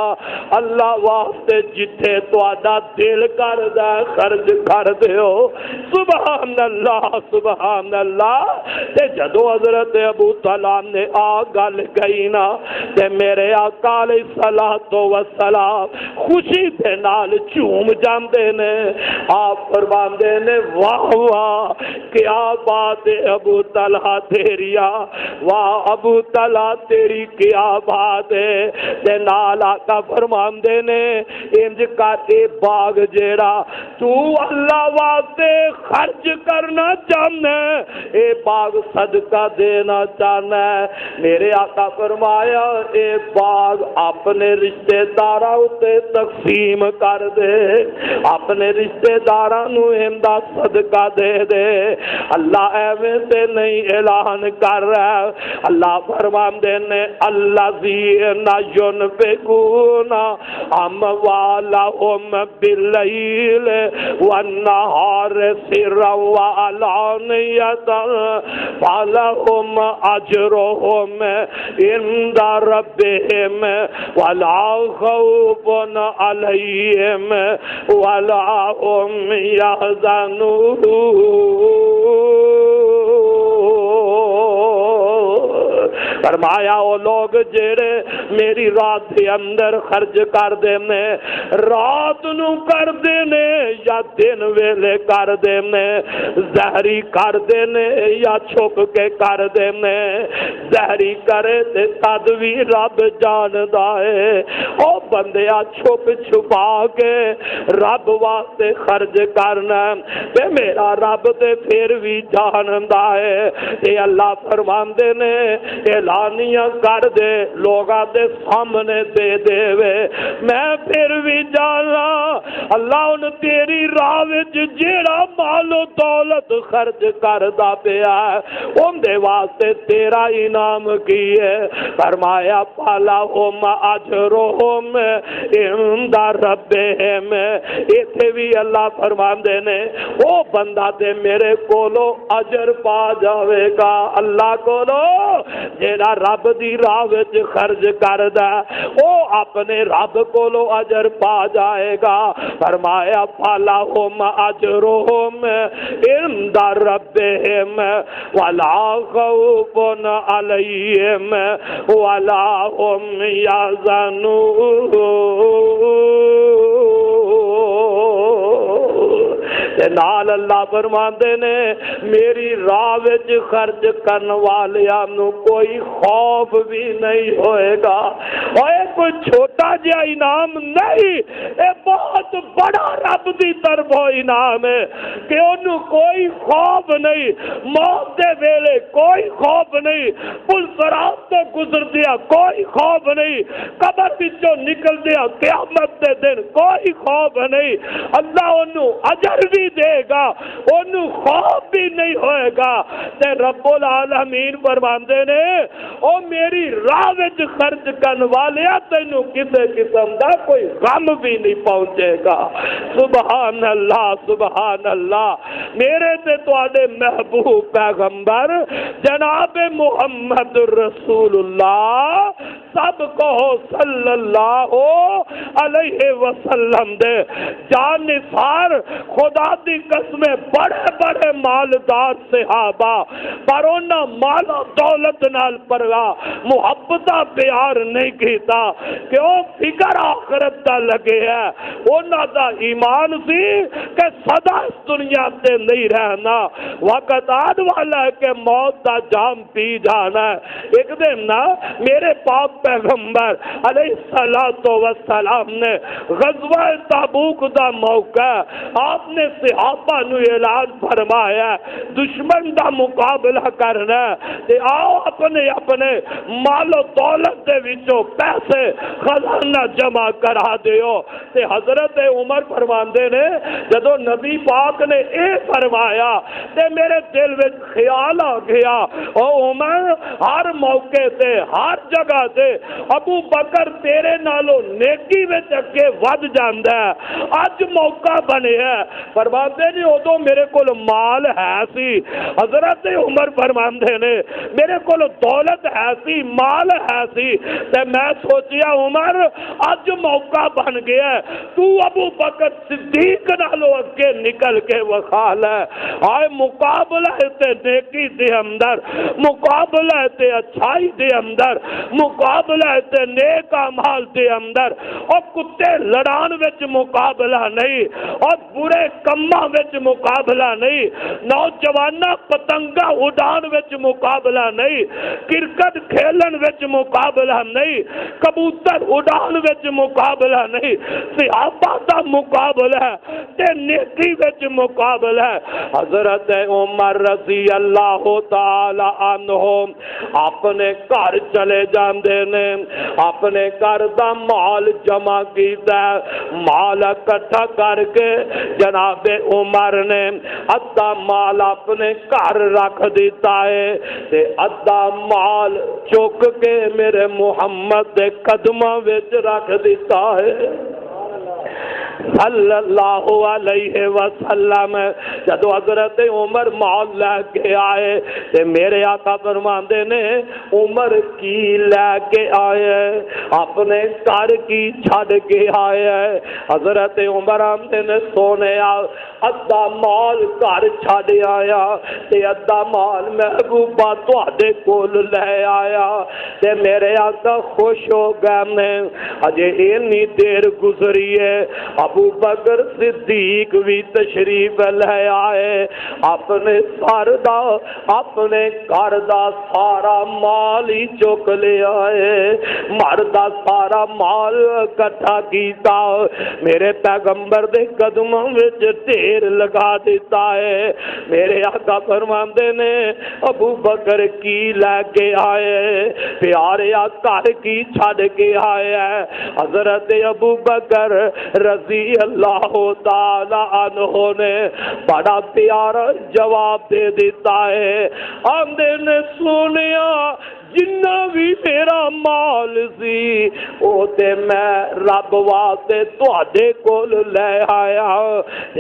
اللہ واسطے جتھے تہاڈا دل کردا خرچ کر دیو سبحان اللہ تے جدو حضرت ابو طلحہ نے آ گل کہی نا تے میرے آقا علیہ الصلوۃ والسلام خوشی دے نال چوم جاندے نے آپ فرماندے نے واہ واہ کیا بات ہے ابو طلحہ تیریا واہ ابو طلحہ تیری کیا بات ہے تے نال آقا فرماندے نے انج کر اے باغ جیڑا تو اللہ واسطے خرچ کرنا چاہنا ہے، اے باغ صدقہ دینا چاہنا ہے، میرے آقا فرمایا اے باغ اپنے رشتہ داراں تے تقسیم کر دے، اپنے رشتہ داراں نو ایندا صدقہ دے دے۔ اللہ ایویں تے نہیں اعلان کر رہا، اللہ فرماندے نے الذین ينفقون اموالهم باللیل والنہار سرا وعلانیۃ فلہم اجرهم عند ربهم ولا خوف علیہم ولا هم يحزنون۔ فرمایا وہ لوگ جڑے میری رات دے اندر خرچ کر دینے، رات نو کر دینے یا دن ویلے کر دینے، زہری کر دینے یا چھپ کے کر دینے، زہری کرے تے تد بھی رب جاندا ہے، او بندیا چھپ چھپا کے رب واسطے خرچ کرنا تے میرا رب تے پھر بھی جاندا ہے۔ تے اللہ فرماندے نے اعلانیاں کر دے لوگاں دے سامنے دے دے وے، میں پھر بھی جانا اللہ ان تیری راہ وچ جیڑا مال و دولت خرچ کردا پیا ان دے واسطے تیرا انعام کی ہے۔ فرمایا فلہم اجرہم عند ربہم، ایتھے بھی اللہ فرماندے نے او بندہ تے میرے کولو اجر پا جاوے گا، اللہ کولو جیڑا رب دی راہ وچ خرچ کردا او اپنے رب کولو اجر پا جائے گا۔ فرمایا فلہم اجرہم عند ربہم ولا خوف علیہم ولا هم یحزنون۔ نال اللہ فرماندے نے میری راہ وچ خرچ کرن والیاں نو کوئی خوف بھی نہیں ہوئے گا، اوے کوئی چھوٹا جہا انعام نہیں، اے بہت بڑا رب دی طرفوں انعام ہے کہ انہوں کوئی خوف نہیں، موت دے ویلے کوئی خوف نہیں، پل صراط تو گزر دیا کوئی خوف نہیں، قبر وچوں نکل دیا قیامت دے دن کوئی خوف نہیں، اللہ انہوں اجر بھی دے گا، انہوں خوف بھی نہیں ہوئے گا۔ تے رب العالمین فرماندے نے او میری راہ وچ خرچ کرن والیا تینوں کسے قسم دا کوئی غم بھی نہیں پہنچے گا۔ سبحان اللہ سبحان اللہ۔ میرے تے تواڈے محبوب پیغمبر جناب محمد رسول اللہ سب کہو صلی اللہ علیہ وسلم دے جان نثار خدا دی قسم بڑے بڑے مالدار صحابہ پر انہاں مال و دولت نال پرواہ محبت پیار نہیں کیتا کہ وہ فکر آخرت دا لگے ہے، انہاں دا ایمان سی کہ سدا اس دنیا تے نہیں رہنا، وقت آد والا ہے کہ موت دا جام پی جانا ہے۔ ایک دن نا میرے پاک پیغمبر علیہ السلام نے غزوہ تبوک دا موقع آپ نے صحابہ نو اعلان فرمایا دشمن دا مقابلہ کرنا تے آؤ اپنے اپنے مال و دولت دے وچوں پیسے خزانہ جمع کرا دیو۔ تے حضرت عمر فرماندے نے جدو نبی پاک نے اے فرمایا تے میرے دل وچ خیال آ گیا او عمر ہر موقع تے ہر جگہ تے ابو بکر تیرے نالو نیکی وچ اگے ود جاندا ہے، اج موقع بنے ہے۔ فرماندے نے ادو میرے کول مال ہے سی، حضرت عمر فرماندے نے میرے کول دولت ہے سی مال ہے سی تے میں سوچیا عمر اج موقع بن گیا ہے، تو ابو بکر صدیق نالو اگے نکل کے وکھا لے، آئے مقابلہ تے نیکی دے اندر، مقابلہ تے اچھائی دے اندر، مقابلہ مقابلہ ہے تے نیک اعمال دے اندر اور کتے لڑان وچ مقابلہ نہیں اور برے کماں وچ مقابلہ نہیں نوجواناں پتنگاں اڑان وچ مقابلہ نہیں کرکٹ کھیلن وچ مقابلہ نہیں کبوتر اڑان وچ مقابلہ نہیں صحابہ دا مقابلہ ہے تے نیکی وچ مقابلہ ہے حضرت عمر رضی اللہ تعالی عنہ اپنے گھر چلے جاندے نے اپنے گھر دا مال جمع کیتا مال اکٹھا کر کے جناب عمر نے ادھا مال اپنے گھر رکھ دیتا ہے تے ادھا مال چک کے میرے محمد دے قدماں وچ رکھ دیتا ہے صلی اللہ علیہ وسلم جدو حضرت عمر مال لے کے آئے تے میرے آقا فرماندے نے عمر کی لے کے آئے اپنے گھر کی چھڑ کے آئے حضرت عمر آمدے نے سونے ادھا مال گھر چھڑ آیا تے ادھا مال محبوبہ تواڈے کول لے آیا تے میرے آقا خوش ہو گئے نے اجے اینی دیر گزری ہے ابو بکر صدیق بھی تشریف لے آئے اپنے سر دا اپنے گھر دا سارا مال ہی چک لے آئے مردا سارا مال اکٹھا کیتا میرے پیغمبر دے قدموں وچ ڈھیر لگا دیتا ہے میرے آقا فرماندے نے ابو بکر کی لے کے آئے پیارے گھر کی چھڑ کے آئے حضرت ابو بکر رضی اللہ تعالی عنہ نے بڑا پیارا جواب دے دیتا ہے آندے نے سنیا جنہ بھی میرا مال سی او تے میں رب واسطے تواڈے کول لے آیا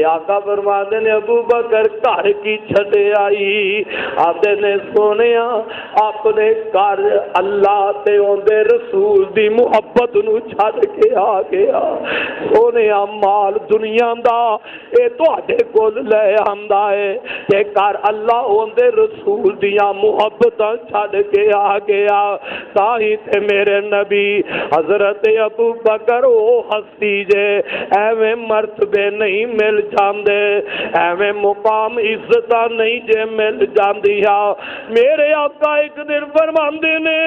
آقا فرماندے نے ابو بکر گھر کی چھڈے آئی آندے نے سونیا اپنے گھر اللہ تے اودے رسول دی محبت نو چھڈ کے آ گیا سونیا مال دنیا دا اے تواڈے کول لے آندا ہے تے گھر اللہ اودے رسول دیاں محبتاں چھڈ کے آ گیا تاہی تے میرے نبی حضرت ابو بکر او ہستی جے ایویں مرتبے نہیں مل جاندے ایویں مقام عزت نہیں جے مل جاندیا میرے آقا ایک دن فرماندے نے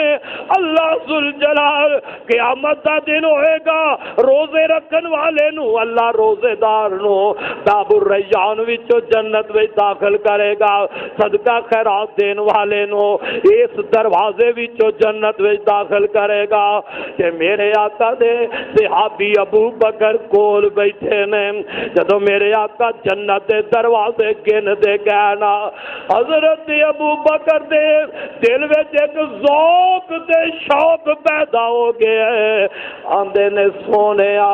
اللہ ذوالجلال قیامت دا دن ہوئے گا روزے رکھن والے نو اللہ روزے دار نو باب الریان وچوں جنت وچ داخل کرے گا صدقہ خیرات دین والے نو اس دروازے وچوں جنت وچ داخل کرے گا کہ میرے آقا دے صحابی ابو بکر کول بیٹھے نے جدو میرے آقا جنت دے دروازے گن دے گئے نا حضرت ابو بکر دے دل وچ ایک ذوق تے شوق پیدا ہو گیا ہے آندے نے سونیا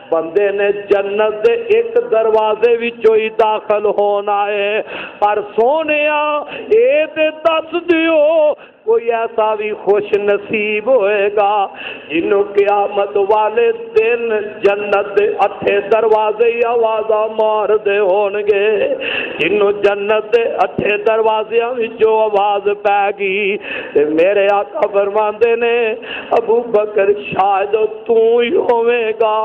بندے نے جنت دے ایک دروازے وچوں ہی داخل ہونا ہے پر سونیا اے تے دس دیو کوئی ایسا بھی خوش نصیب ہوئے گا جنہوں قیامت والے دن جنت دے اٹھے دروازے آوازہ مار دے ہونگے جنہوں جنت دے اٹھے دروازے جو آواز پہ گی میرے آقا فرماندے نے ابو بکر شاید تو ہی ہوئے گا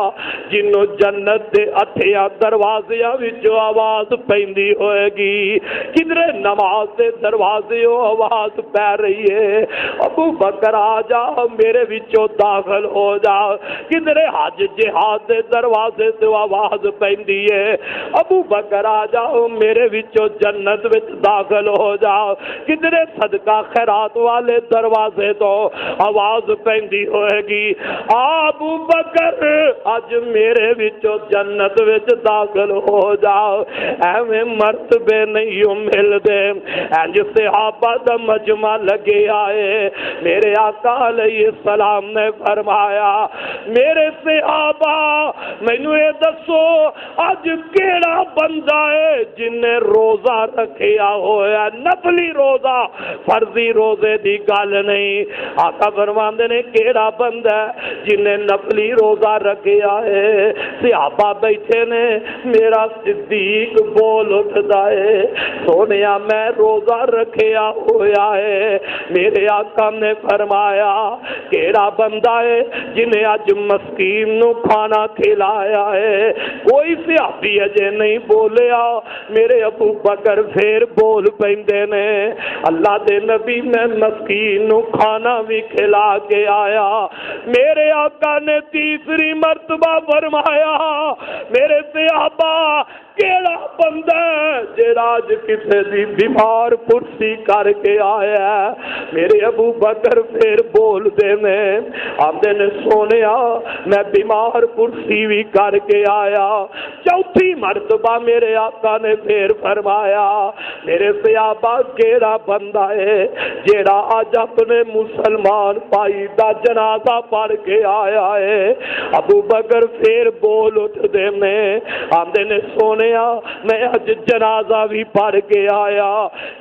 جنہوں جنت دے اٹھے دروازے جو آواز پیندی ہوئے گی کدھرے نماز دے دروازے آواز پہ رہی ابو بکر آ جا میرے وچوں داخل ہو جا کدھرے حج جہاد دے دروازے تو آواز پیندی ہے ابو بکر آ جا میرے وچوں جنت وچ داخل ہو جا کدھرے صدقہ خیرات والے دروازے تو آواز پیندی ہوئے گی ابو بکر اج میرے وچوں جنت وچ داخل ہو جا ایویں مرتبے نہیں مل دے انج صحابہ دا مجمع لگے آئے میرے آقا علیہ السلام نے فرمایا میرے صحابہ مینوں یہ دسو اج کیڑا بندہ ہے جن نے روزہ رکھیا ہوا نفلی روزہ فرضی روزے دی گل نہیں آقا فرماندے نے کیڑا بندہ ہے جن نے نفلی روزہ رکھیا کے آئے صحابہ بیٹھے نے میرا صدیق بول اٹھدا ہے سونیا میں روزہ رکھیا ہویا ہے میرے آقا نے فرمایا کیڑا بندہ ہے جنہیں اج مسکین نو کھانا کھلایا ہے کوئی صحابی اجے نہیں بولیا میرے ابو بکر پھر بول پیندے نے اللہ دے نبی میں مسکین نو کھانا بھی کھلا کے آیا میرے آقا نے تیسری مرتبہ فرمایا میرے صحابہ کیڑا بندہ جیڑا اج کسے دی بیمار پرسی کر کے آیا میرے ابو بکر پھر بول دے نے آندے نے سونیا میں بیمار پرسی بھی کر کے آیا چوتھی مرتبہ میرے آقا نے پھر فرمایا میرے صحابہ کیڑا بندہ ہے جیڑا اج اپنے مسلمان بھائی دا جنازہ پڑھ کے آیا ہے ابو بکر پھر بول اٹھ دے نے آندے نے سونے میں اج جنازہ بھی پڑھ کے آیا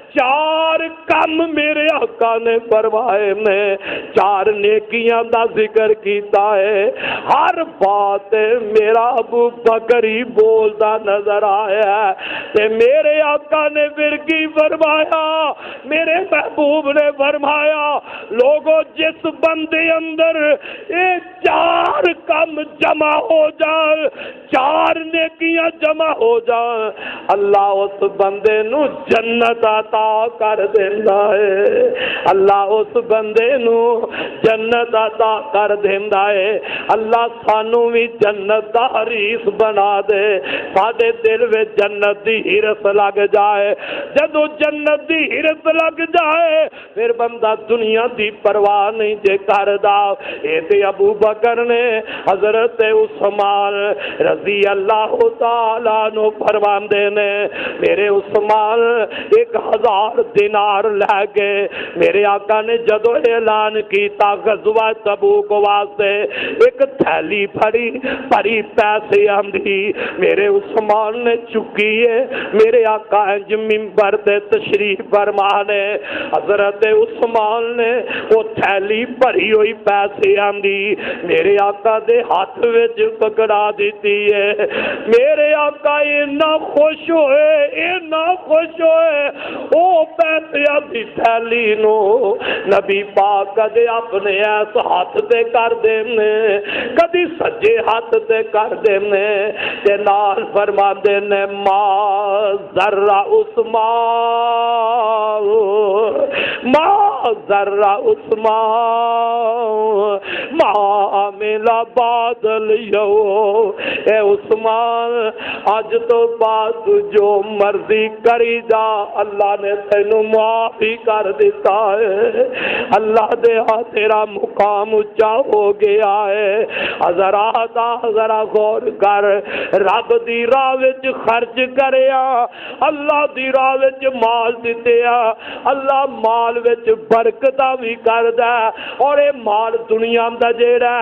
چار کم میرے آقا نے فرمائے میں چار نیکیاں دا ذکر کیتا ہے ہر بات میرا ابو بکر ہی بولدا نظر آیا تے میرے آقا نے پھر کی فرمایا میرے محبوب نے فرمایا لوگوں جس بندے اندر یہ چار کم جمع ہو جائے چار نیکیاں جمع ہو جائیں اللہ اس بندے نو جنت عطا کر دیندا ہے اللہ اس بندے نو جنت عطا کر دیندا ہے اللہ سانو بھی جنت دا حریص بنا دے ساڈے دل وچ جنت دی ہرس لگ جائے جدو جنت دی ہرس لگ جائے پھر بندہ دنیا دی پرواہ نہیں جے کردا اے تے ابو بکر نے حضرت عثمان رضی اللہ تعالی عنہ فرماندے نے میرے عثمان 1000 دینار لے گئے میرے آقا نے جدو اعلان کیتا غزوہ تبوک واسطے ایک تھیلی بھری پیسے آندھی میرے عثمان نے چکی ہے میرے آقا انج منبر تے تشریف فرما نے حضرت عثمان نے وہ تھیلی بھری ہوئی پیسے آندھی میرے آقا دے ہاتھ وچ پکڑا دیتی ہے میرے آقا اتنا خوش ہوئے او پیسے دی تھیلی نو نبی پاک کدے اپنے ایس ہاتھ تے کر دینے کدی سجے ہاتھ تے کر دینے تے نال فرما دینے ما ذرہ عثمان ما عمل بعد اليوم اے عثمان آج تو بعد جو مرضی کری جا اللہ نے تینوں معافی کر دیتا ہے اللہ دے ہاں تیرا مقام اونچا ہو گیا ہے حضرات ذرا غور کر رب دی راہ وچ خرچ کریا اللہ دی راہ وچ مال دتیا اللہ مال وچ برکتاں بھی کردا اور اے مال دنیا دا جیڑا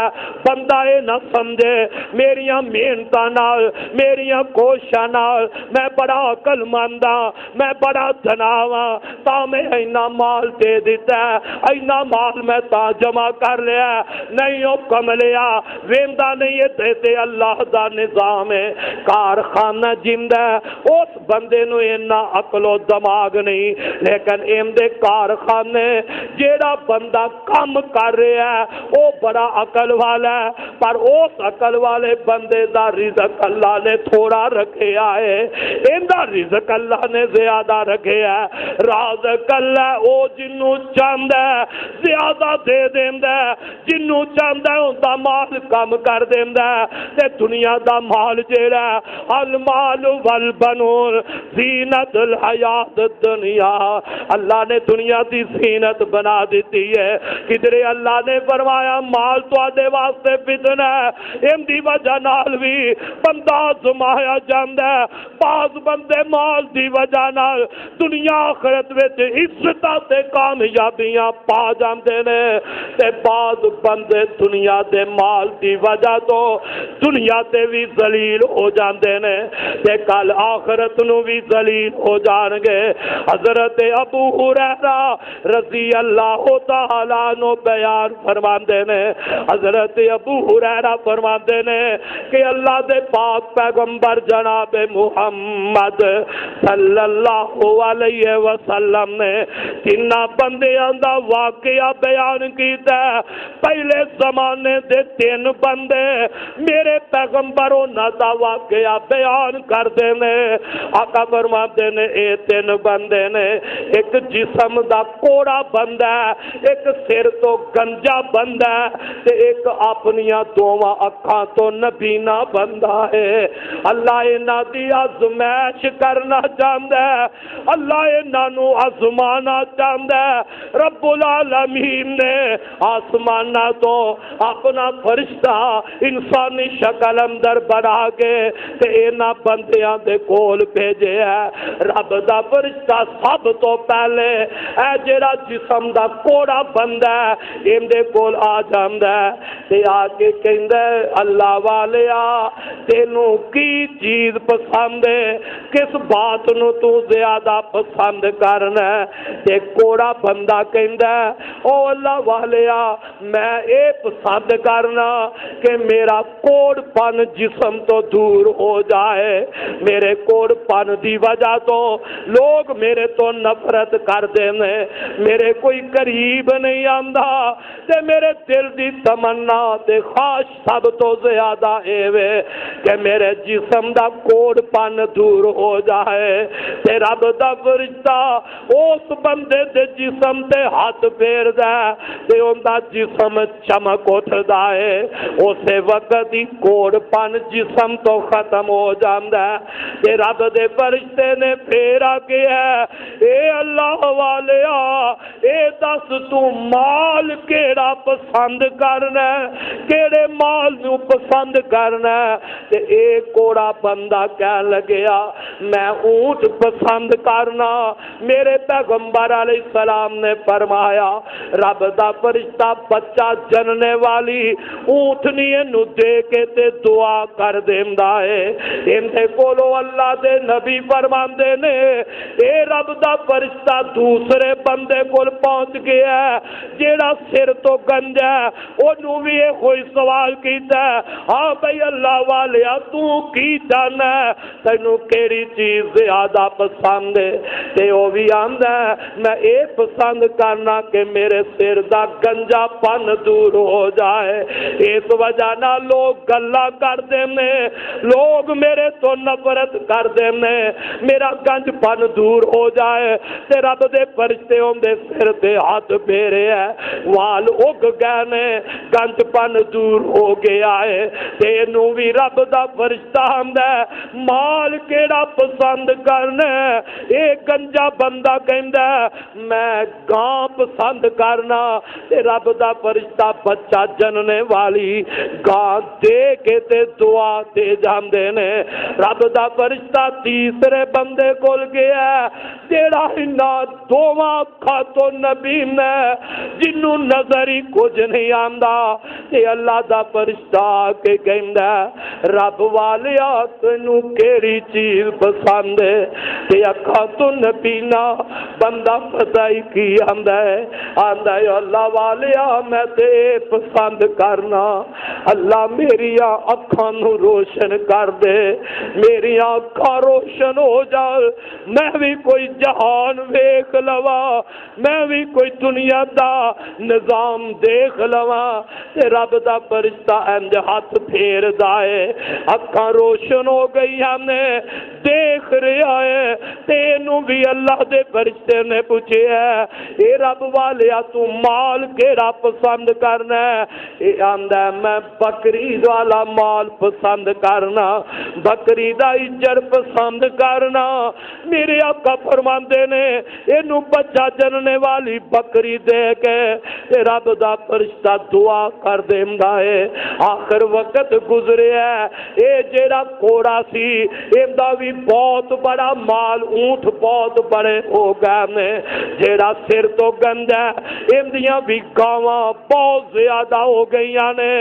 بندہ اے نہ سمجھے میریاں محنتاں نال میریاں کوششاں نال میں بڑا عقل مند ہاں میں بڑا دناواں تا میں اینا مال دے دیتا ہے اینا مال میں تا جمع کر لیا نہیں او کملیا ویندا نہیں ہے دیتے اللہ دا نظام ہے کارخانہ جندا اس بندے نو اینا عقل و دماغ نہیں لیکن ایم دے کارخانے جیڑا بندہ کام کر رہا ہے او بڑا عقل والا ہے پر اس عقل والے بندے دا رزق اللہ نے تھوڑا رکھے آئے ایندہ رزق اللہ نے زیادہ رکھے ہے رازق اللہ او جنو چاند ہے زیادہ دے دیند ہے جنو چاند ہے ان دا مال کم کر دیند ہے تے دنیا دا مال جیڑا المال والبنون زینت الحیات الدنیا اللہ نے دنیا دی زینت بنا دیتی ہے کدھرے اللہ نے فرمایا مال تو آدھے واسطے فتنہ ہے ان دی وجہ نال بھی بندہ زمایا جاندہ ہے بعض بندے مال دی وجہ نال دنیا آخرت وچ عزتاں تے کامیابیاں پا جاندے نے تے بعض بندے دنیا دے مال دی وجہ تو دنیا تے بھی ذلیل ہو جاندے نے تے کل آخرت نو بھی ذلیل ہو جان گے۔ حضرت ابو ہریرہ رضی اللہ تعالیٰ عنہ بیان فرماندے نے، حضرت ابو ہریرہ فرماندے نے کہ اللہ دے پاک پیغمبر جناب محمد صلی اللہ علیہ وسلم نے تینا بندیاں دا واقعہ بیان کیتا ہے۔ پہلے زمانے دے 3 بندے میرے پیغمبر انہاں دا واقعہ بیان کر دے نے۔ آقا فرماتے نے اے 3 بندے نے، ایک جسم دا کوڑا بندہ ہے، ایک سر تو گنجا بندہ ہے، تے ایک اپنیاں دوواں اکھاں تو نبینا بندہ ہے۔ اللہ انہاں دی آزمائش کرنا چاہندا ہے، اللہ انہاں نو آزمانا چاہندا ہے۔ رب العالمین نے آسمانہ تو اپنا فرشتہ انسانی شکل اندر بنا کے تے انہاں بندیاں دے کول بھیجے ہے۔ رب دا فرشتہ سب تو پہلے اے جڑا جسم دا کوڑا بندہ ہے ان دے کول آ جاندا ہے تے آ کے کہندا ہے اللہ والیا تینوں کی چیز پسند ہے، کس بات نو تو زیادہ پسند کرنا ہے؟ تے کوڑا بندہ کہندا ہے او اللہ والیا میں اے پسند کرنا کہ میرا کوڑ پن جسم تو دور ہو جائے، میرے کوڑ پن دی وجہ تو لوگ میرے تو نفرت کر دے نے، میرے کوئی قریب نہیں آندا تے میرے دل دی تمنا تے خواہش سب تو زیادہ اے وے کہ میرے جسم دا کوڑ پن دور ہو جائے۔ تے رب دا فرشتہ اس بندے دے جسم تے ہاتھ پھیر دے تے اوندا جسم چمک اٹھدا ہے، اسے وقت ہی کوڑ پن جسم تو ختم ہو جاندا ہے۔ تے رب دے فرشتے نے پھیرا کہ اے اللہ والیا اے دس تو مال کیڑا پسند کرنا ہے، کیڑے مال نو پسند کرنا ہے؟ تے اے کوڑا بندہ کہن لگیا میں اونٹ پسند کرنا۔ میرے پیغمبر علیہ السلام نے فرمایا رب دا فرشتہ بچہ جننے والی اونٹنی نو دے کے تے دعا کر دیندا ہے۔ اندے کولو اللہ دے نبی فرماندے نے اے رب دا فرشتہ دوسرے بندے کول پہنچ گیا ہے جیڑا سر تو گنجا ہے، اونوں بھی یہ کوئی سوال کیتا ہے ہاں بھئی اللہ والیا تو کی جانا ہے، تینوں کیڑی چیز زیادہ پسند ہے؟ تے او بھی آندا ہے میں اے پسند کرنا کہ میرے سر دا گنجا پن دور ہو جائے۔ اس وجہ نہ لوگ گلا کر دینے، لوگ میرے تو نفرت کر دینے، میرا گنج پن دور ہو جائے۔ تے رب دے فرشتے ہوندے سر تے ہاتھ پھیرے ہے، وال اگ گئے نے، گنج پن دور ہو گیا ہے۔ تے نو بھی رب دا فرشتہ آندا ہے مال کیڑا پسند کرنا ہے؟ اے گنجا بندہ کہندا ہے میں گاں پسند کرنا۔ تے رب دا فرشتہ بچہ جننے والی گاں دے کے تے دعا دے جاندے نے۔ رب دا فرشتہ تیسرے بندے کول گیا جیڑا انہاں دوواں اکھاں تو نبی نے جنوں نظر ہی کچھ نہیں آندا۔ تے اللہ دا فرشتہ کے کہندا رب والیا تینوں کیڑی چیز پسند ہے؟ تے اکھاں تو نبی نا بندہ پتہ ہی کی آندا ہے اللہ والیا میں تے پسند کرنا اللہ میری اکھاں نو روشن کر دے، میری اکھاں روشن ہو جائے، میں بھی کوئی جہان ویکھ لواں، میں بھی کوئی دنیا دا نظام دیکھ لواں۔ تے رب دا فرشتہ انج ہاتھ پھیر دائے، اکھاں روشن ہو گئی نے، دیکھ رہا ہے۔ تے نو بھی اللہ دے فرشتے نے پوچھے اے رب والیا تو مال کیڑا پسند کرنا ہے؟ اے آندا میں بکری والا مال پسند کرنا، بکری دا اجر پسند کرنا۔ میرے آقا فرماندے نے اینو بچہ جننے والی بکری دے کے رب دا فرشتہ دعا کر دیندا ہے۔ آخر وقت گزرے ہے، اے جیڑا کوڑا سی ایندا بھی بہت بڑا مال، اونٹ بہت بڑے ہو گئے نے، جیڑا سر تو گنجا ایندیاں بھی گاواں بہت زیادہ ہو گئی نے،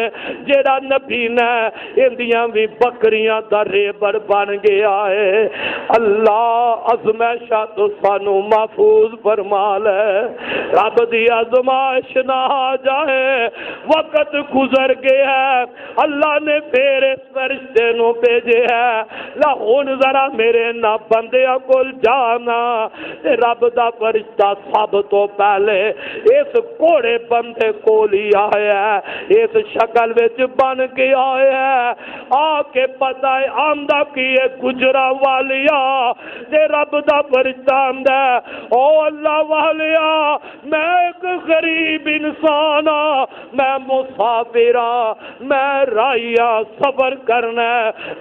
جیڑا نبی نے ایندیاں بھی بکریاں دا ریبڑ بن گیا ہے۔ اللہ ازمائشاں تو سانو محفوظ فرما لے، رب دی ازمائش نہ آ جائے، وقت گزر گیا ہے، اللہ نے پھر اس فرشتے نو بھیجے ہے، لا ہن ذرا میرے نہ بندیاں کول جانا، تے رب دا فرشتہ سب تو پہلے اس کوڑے بندے کول ہی آیا ہے، اس شکل وچ بن کے آیا ہے، آ کے پتہ ہے آمدہ کی گجرا والیا تے رب دا فرشتہ آمدہ ہے، او اللہ والیا میں ایک غریب انسان ہاں، میں مسافر ہاں، میں رائیا سفر کرنا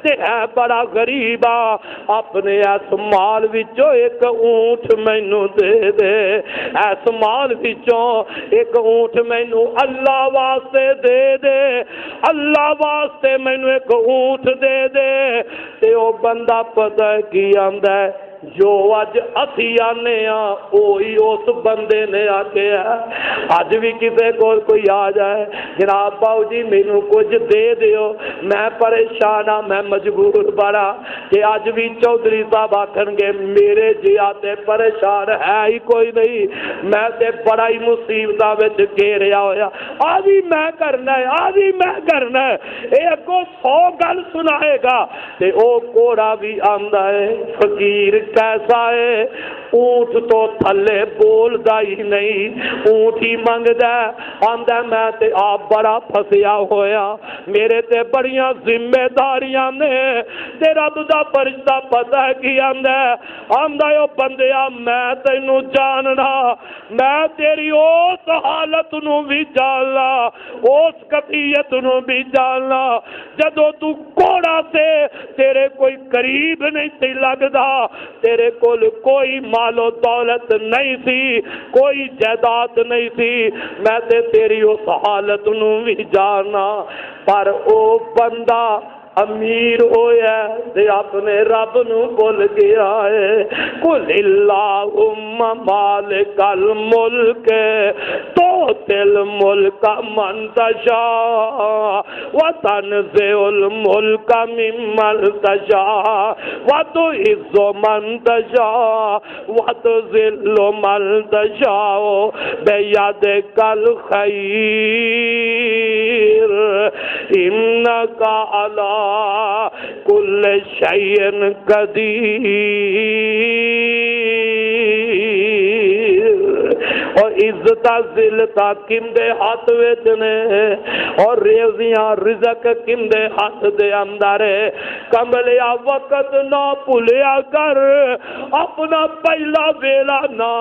تے ہے بڑا غریب ہاں، اپنے اس مال وچوں ایک اونٹ مینوں دے دے، اس مال وچوں ایک اونٹ مینوں اللہ واسطے دے دے، اللہ واسطے مینوں ایک اونٹ دے دے، تے او بندہ پتہ کی آندا ہے جو اج اسی آنے ہاں وہی اس بندے نے آکھیا اج بھی کسے کو کوئی آ جائے جناب باؤ جی مینوں کچھ دے دیو میں پریشان ہاں میں مجبور بڑا کہ اج بھی چودھری صاحب آکھن گے میرے جیا تے پریشان ہے ہی کوئی نہیں میں تے بڑا ہی مصیبتاں وچ گھیریا ہویا آجی میں کرنا ہے آجی میں کرنا ہے ایک کو 100 گل سنائے گا تے او کوڑا بھی آندا ہے فقیر کیسا ہے اونٹ تو تھلے بولدا ہی نہیں اونٹ ہی منگدا آندا میں تے آپ بڑا پھسیا ہویا میرے تے بڑیاں ذمہ داریاں نے تے رب دا فرشتہ پتہ ہے کی آندا او بندیا میں تینوں جاننا میں تیری اس حالت نو بھی جاننا اس کفیت نو بھی جاننا جدو تو کوڑا سے تیرے کوئی قریب نہیں سی لگدا تیرے کول کوئی مال و دولت نہیں سی کوئی جائیداد نہیں سی میں تے تیری اس حالت نو بھی جاننا پر او بندہ امیر ہویا تے اپنے رب نو بھول گیا ہے قل اللہم مالک الملک تؤتی الملک من تشاء وتنزع الملک ممن تشاء وتعز من تشاء وتذل من تشاء بیدک الخیر انک علی کل شیء قدیر اور عزت ذلتا کم دے ہاتھ وچ نے اور ریزیاں رزق کم دے ہاتھ دے اندر کملیا وقت نہ بھولیا کر اپنا پہلا ویلا نہ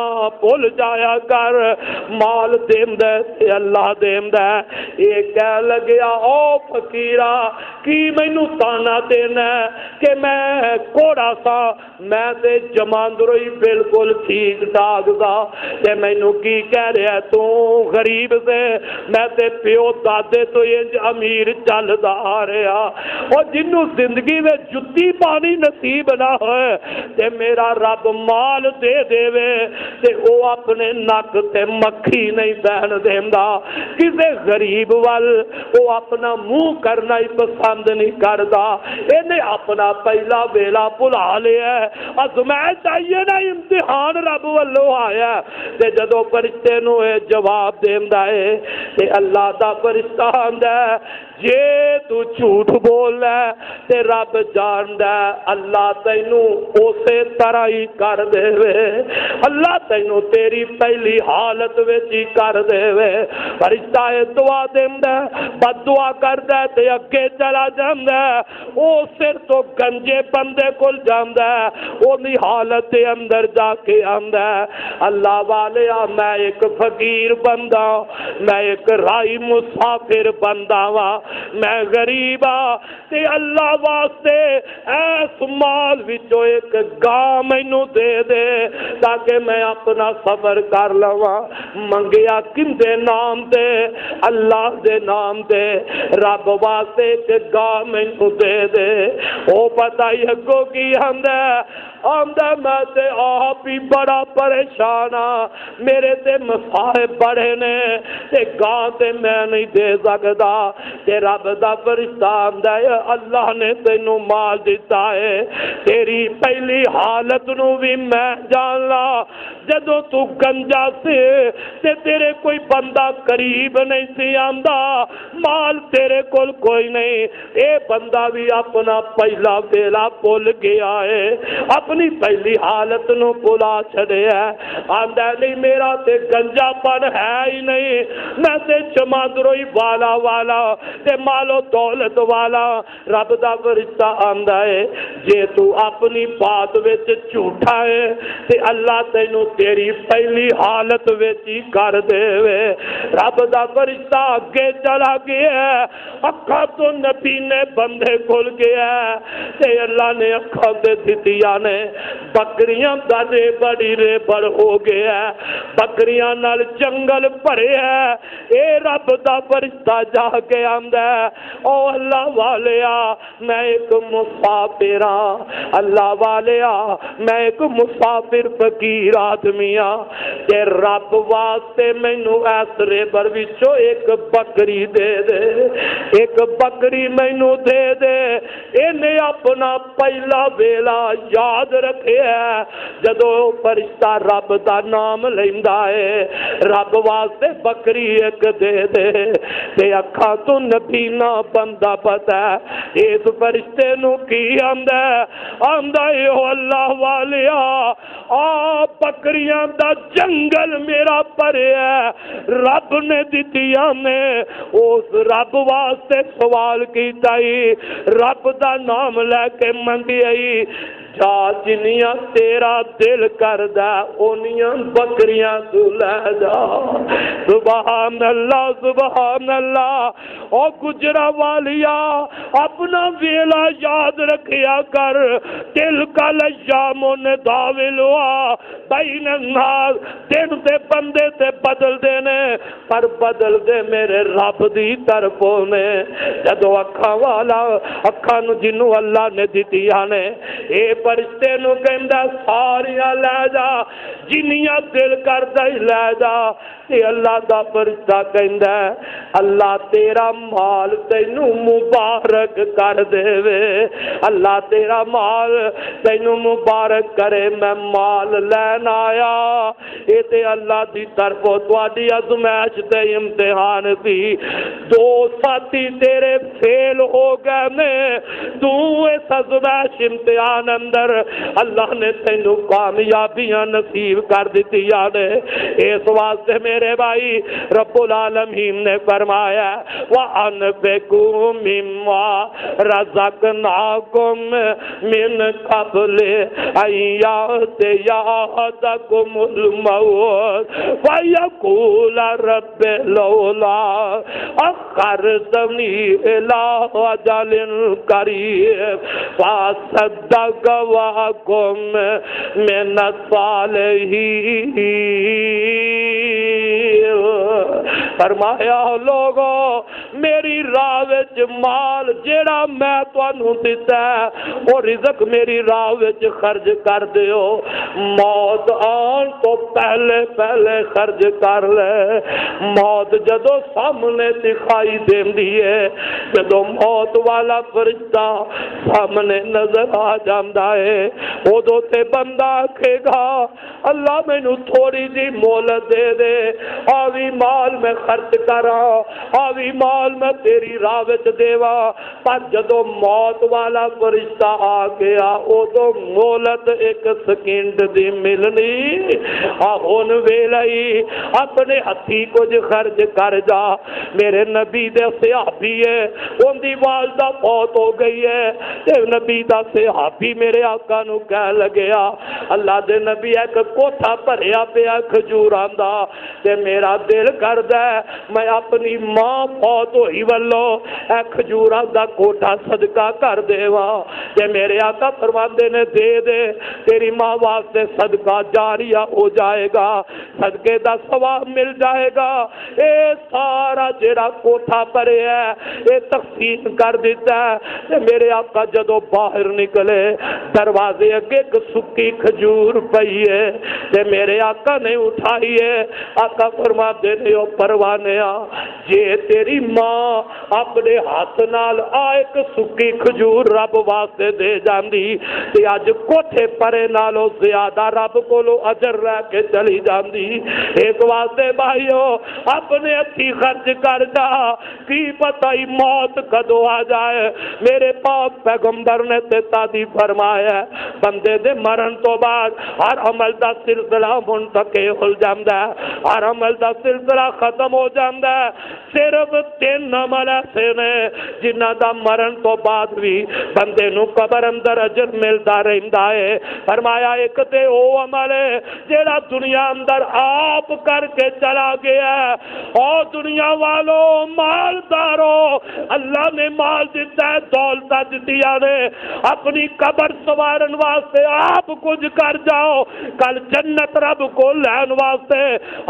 بھول جایا کر مال دیندا تے اللہ دیندا اے کہہ لگیا او فقیرا کی مینوں تانا دینا کہ میں کوڑا سا میں تے جماندرو ہی بالکل ٹھیک ٹھاک دا تے مینوں کی کہہ رہا تو غریب سے میں تے پیو دادے تو انج امیر چلدا آ رہا اور جنوں زندگی میں جتی پانی نصیب نہ ہوئے تے میرا رب مال دے دے تے او اپنے نک تے مکھی نہیں بہن دیندا کسے غریب وال او اپنا منہ کرنا ہی پسند نہیں کردا انہیں اپنا پہلا ویلا بھلا لیا ازمائش آئیے نا امتحان رب والو آیا تے جدو فرشتے نو جواب دیندا ہے تے اللہ دا فرشتہ آندا ہے جے تو جھوٹ بول ہے تے رب جاندا ہے اللہ تینوں اسی طرح ہی کر دے اللہ تینوں تیری پہلی حالت وچ ہی کر دے فرشتہ دعا دیندا بد دعا کردا تے اگے چلا جاندا او سر تو گنجے بندے کول جاندا اونی حالت دے اندر جا کے آندا اللہ والیا میں ایک فقیر بندہ میں ایک رائی مسافر بندہ وا میں غریب ہاں تے اللہ واسطے ایس مال وچوں ایک گاں مینوں دے دے تاکہ میں اپنا سفر کر لواں منگیا کندے نام تے اللہ دے نام تے رب واسطے ایک گاں مینوں دے دے او پتہ ہی اگوں کی آندا میں تے آپ ہی بڑا پریشان ہاں میرے تے تے مصائب بڑے نے تے گاں تے میں نہیں دے سکدا تے رب دا فرشتہ آندا ہے اللہ نے تینوں مال دیتا ہے تیری پہلی حالت نو بھی میں جاننا جدوں تو گنجا سے تے تیرے کوئی بندہ قریب نہیں سی آندا مال تیرے کول کوئی نہیں اے بندہ بھی اپنا پہلا ویلا بھول گیا ہے اپنی پہلی حالت نو بھلا چھڑیا آندا نہیں میرا تے گنجا پن ہے ہی نہیں میں تے چمادروئی والا تے مالو دولت والا رب دا فرشتہ آندا ہے جے تو اپنی بات وچ جھوٹا ہے تے اللہ تینوں تیری پہلی حالت وچ ہی کر دے وے رب دا فرشتہ اگے چلا گیا اکھاں تو نبی نے بندے کھل گیا تے اللہ نے اکھاں تے دتیاں نے بکریاں دا بڑی ریبڑ ہو گیا بکریاں نال جنگل بھرے ہے اے رب دا فرشتہ جا کے آندا ہے او اللہ والیا میں ایک مسافر ہاں اللہ والیا میں ایک مسافر فقیر آدمی ہاں تے رب واسطے مینوں اس ریبڑ وچوں ایک بکری دے دے ایک بکری مینوں دے دے اینے اپنا پہلا ویلا یاد رکھے ہے جدوں فرشتہ رب دا نام لیندا ہے رب واسطے بکری ایک دے دے تے اکھاں تو نبی نہ بندہ پتا ہے اس فرشتے نو کی آندا ہے او اللہ والیا آ بکریاں دا جنگل میرا بھریا ہے رب نے دتیاں نے اس رب واسطے سوال کیتا ہی رب دا نام لے کے منگی آئی جا جنیاں تیرا دل کردہ اونیاں بکریاں تو لے جا سبحان اللہ او گجرا والیا اپنا ویلا یاد رکھیا کر دل کا لجاموں نے داولوا بین الناس دن تے بندے تے بدل دینے پر بدل دے میرے رب دی طرفوں نے جدو اکھاں والا اکھاں نو جنوں اللہ نے دتیاں نے اے فرشتے نو کہندا ساریاں لے جا جنیاں دل کردا ہی لے جا تے اللہ دا فرشتہ کہندا اللہ تیرا مال تینوں مبارک کر دے وے اللہ تیرا مال تینوں مبارک کرے میں مال لین آیا اے تے اللہ دی طرفوں تواڈی آزمائش تے امتحان سی دو ساتھی تیرے فیل ہو گئے نے تو اس آزمائش امتحان اندر اللہ نے تینوں کامیابیاں نصیب کر دتی نے اس واسطے میرے بھائی رب العالمین نے فرمایا وَأَنْفِقُوا مِمَّا رَزَقْنَاكُم مِّن قَبْلِ أَن يَأْتِيَ أَحَدَكُمُ الْمَوْتُ فَيَقُولَ رَبِّ لَوْلَا أَخَّرْتَنِي إِلَىٰ أَجَلٍ قَرِيبٍ فَأَصَّدَّقَ وَأَكُن مِّنَ الصَّالِحِينَ فرمایا لوگو میری راہ وچ مال جیڑا میں تانوں دتا ہے او رزق میری راہ وچ خرچ کر دیو موت آن تو پہلے خرچ کر لے موت جدو سامنے دکھائی دیندی ہے جدو موت والا فرشتہ سامنے نظر آ جاندا ہے اودوں تے بندہ آکھے گا اللہ مینوں تھوڑی جی مہلت دے دے آوی مال میں خرچ کرا آوی مال میں تیری راہ وچ دیوا پر جدو موت والا فرشتہ آ گیا اودوں مہلت ایک سیکنڈ دی ملنی ہن ویلئی اپنے ہتھی کچھ خرچ کر جا میرے نبی دے صحابی ہے ان دی والدہ فوت ہو گئی ہے تے نبی دا صحابی میرے آقا نو کہہ لگیا اللہ دے نبی ایک کوٹھا بھریا پیا کھجوراں دا تے میرا میرا دل کردا ہے میں اپنی ماں فوت ہوئی والو اے کھجوراں دا کوٹھا صدقہ کر دیواں تے میرے آقا فرماندے نے دے دے تیری ماں واسطے صدقہ جاریہ ہو جائے گا صدقے دا ثواب مل جائے گا اے سارا جڑا کوٹھا پرے ہے اے تقسیم کر دیتا ہے تے میرے آقا جدو باہر نکلے دروازے اگے ایک سکی کھجور پئی ہے تے میرے آقا نے اٹھائی ہے آقا فرماتے نے او پروانیا جے تیری ماں اپنے ہاتھ نال ایک سکی کھجور رب واسطے دے جاندی تے اج کوٹھے پرے نالوں زیادہ رب کولو اجر رہ کے چلی جاندی ایک واسطے بھائیو اپنے ہتھی خرچ کر جا کی پتہ ہی موت کدو آ جائے میرے پاک پیغمبر نے تے تادی فرمایا ہے بندے دے مرن تو بعد ہر عمل دا سلسلہ منتقل ہو جاندا ہے ہر عمل دا سلسلہ ختم ہو جاندا ہے صرف 3 عمل ایسے نے جنہاں دا مرن تو بعد بھی بندے نو قبر اندر اجر ملدا رہندا ہے فرمایا ایک تے او عمل ہے جیڑا دنیا اندر آپ کر کے چلا گیا ہے اور دنیا والوں مالداروں اللہ نے مال دیتا ہے دولت دتیاں نے اپنی قبر سوارن واسطے آپ کچھ کر جاؤ کل جنت رب کو لین واسطے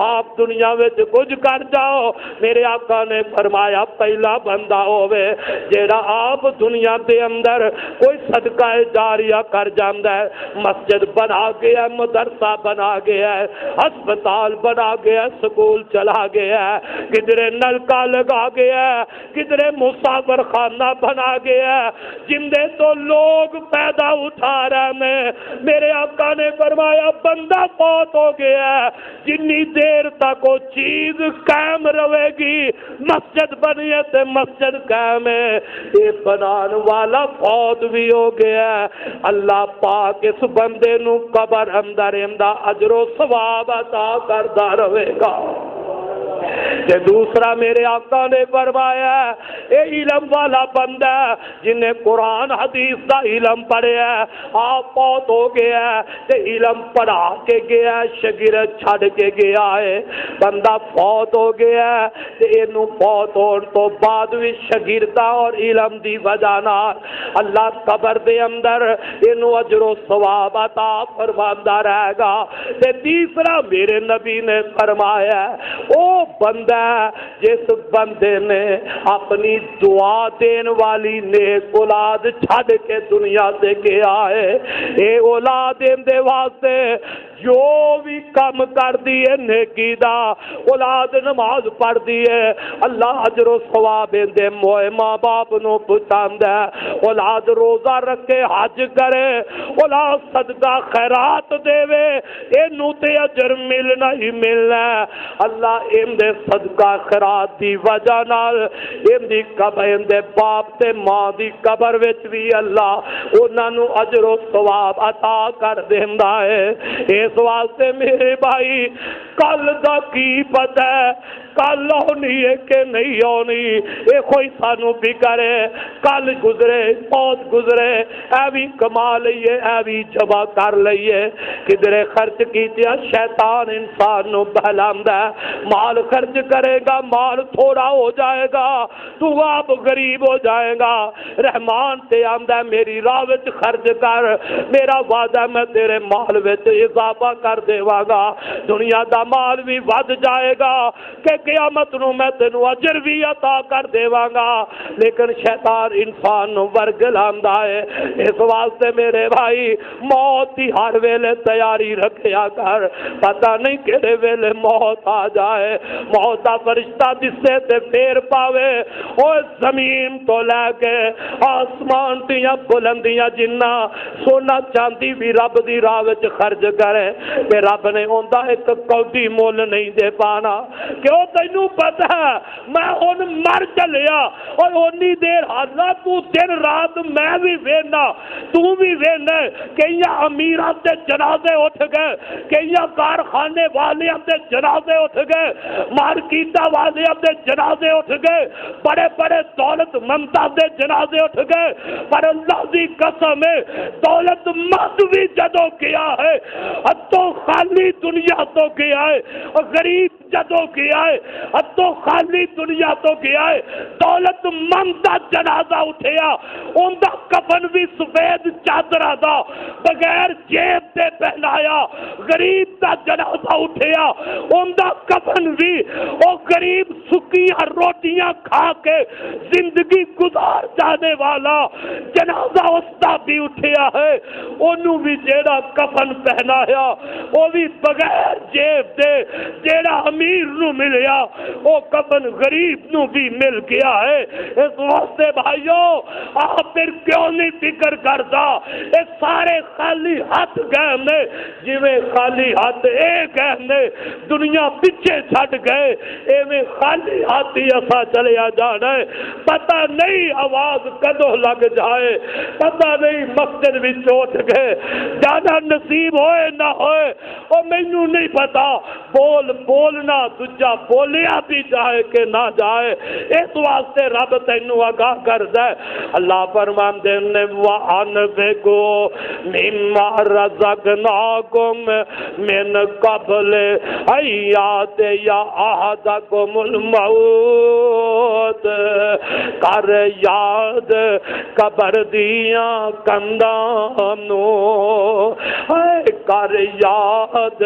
آپ دنیا میں کچھ کر جاؤ میرے آقا نے فرمایا پہلا بندہ ہوئے جیڑا آپ دنیا دے اندر کوئی صدقہ جاریہ کر جاندا ہے مسجد بنا گیا مدرسہ بنا گیا ہے ہسپتال بنا گیا سکول چلا گیا ہے کدھرے نلکا لگا گیا ہے کدھرے مسافر خانہ بنا گیا ہے جن دے تو لوگ پیدا اٹھا رہے ہیں میرے آقا نے فرمایا بندہ فوت ہو گیا ہے جنی دیر تک وہ چیز قائم رہے گی مسجد بنی ہے تے مسجد قائم ہے یہ بنان والا فوت بھی ہو گیا ہے اللہ پاک اس بندے نو قبر اندر اندا اجر و ثواب عطا کردا رہے گا کہ دوسرا میرے آقا نے فرمایا اے علم والا بندہ جن نے قرآن حدیث دا علم پڑھیا ہے آپ فوت ہو گیا ہے تے علم پڑھا کے گیا ہے شاگرد چھڑ کے گیا ہے بندہ فوت ہو گیا ہے تے اینو فوت ہون تو بعد بھی شاگرداں اور علم دی وجہ نال اللہ قبر دے اندر اینو اجر و ثواب عطا فرماندا رہے گا تے تیسرا میرے نبی نے فرمایا او بندہ جس بندے نے اپنی دعا دین والی نیک اولاد چھڑ کے دنیا سے گیا ہے اے اولاد دے واسطے جو بھی کم کر دیے نیکی دا اولاد نماز پڑھ دیے اللہ اجر و ثواب دے موئے ماں باپ نو پہنچاندا ہے اولاد روزہ رکھے حج کرے اولاد صدقہ خیرات دے اینو تے اجر ملنا ہی ملنا ہے اللہ ان دے صدقہ خیرات دی وجہ نال ان دی قبر ان دے باپ تے ماں دی قبر وچ بھی اللہ انہاں نو اجر و ثواب عطا کر دیندا ہے اس واسطے میرے بھائی کل دا کی پتہ ہے کل ہونی ہے کہ نہیں ہونی اے کوئی سانو بھی کرے کل گزرے بہت گزرے اے بھی کما لئیے اے بھی جمع کر لئیے کدھرے خرچ کیتیا شیطان انسان نو بہلاندا ہے مال خرچ کرے گا مال تھوڑا ہو جائے گا تو آپ غریب ہو جائے گا رحمان تے آندا ہے میری راہ وچ خرچ کر میرا وعدہ میں تیرے مال وچ اضافہ کر دیواں گا دنیا دا مال بھی ود جائے گا کہ قیامت نو میں تینو اجر بھی عطا کر دیواں گا لیکن شیطان انسان نو ورگلاندا ہے اس واسطے میرے بھائی موت دی ہر ویلے تیاری رکھیا کر پتہ نہیں کہڑے ویلے موت آ جائے موت دا فرشتہ دسے تے پھیر پاوے او زمین تو لے کے آسمان دیاں بلندیاں جنہ سونا چاندی بھی رب دی راہ وچ خرچ کرے کہ رب نے اوندا ایک کوڈی مول نہیں دے پانا کیوں تینوں پتہ ہے میں ان مر چلیا اور اونی دیر حالات تو دن رات میں بھی وینا تو بھی وینا کئی امیراں تے جنازے اٹھ گئے کئی کارخانے والے تے جنازے اٹھ گئے مارکیٹاں والے تے جنازے اٹھ گئے بڑے بڑے دولت منداں دے جنازے اٹھ گئے پر اللہ دی قسم ہے دولت مند بھی جدوں کیا ہے تو خالی دنیا تو گیا ہے اور غریب جدوں گیا ہے ہتھوں خالی دنیا تو گیا ہے، دولت مند دا جنازہ اٹھیا اوندا کفن بھی سفید چادرہ دا بغیر جیب دے پہنایا، غریب دا جنازہ اٹھیا اوندا کفن بھی او غریب سکیاں روٹیاں کھا کے زندگی گزار جانے والا جنازہ اس دا بھی اٹھیا ہے، انہوں بھی جیڑا کفن پہنایا وہ بھی بغیر جیب دے، جیڑا امیر نو ملیا وہ کفن غریب نو بھی مل گیا ہے۔ اس واسطے بھائیو آپ پھر کیوں نہیں فکر کرتا، یہ سارے خالی ہاتھ گئے نے، جویں خالی ہاتھ اے گئے نے دنیا پیچھے چھٹ گئے، ایویں خالی ہاتھ ہی اسا چلے آ جانا ہے، پتہ نہیں آواز کدوں لگ جائے، پتہ نہیں مسجد بھی چوٹ گئے جانا نصیب ہوئے نہ ہوئے، اور مینوں نہیں پتا بولنا دجا بولیا بھی جائے کہ نہ جائے، اس واسطے رب تینوں آگاہ کردا ہے۔ اللہ فرماندے نے وَأَنفِقُوا مِمَّا رَزَقْنَاكُم مِّن قَبْلِ أَن يَأْتِيَ أَحَدَكُمُ الْمَوْتُ، کر یاد قبر دیاں کنداں نو، کر یاد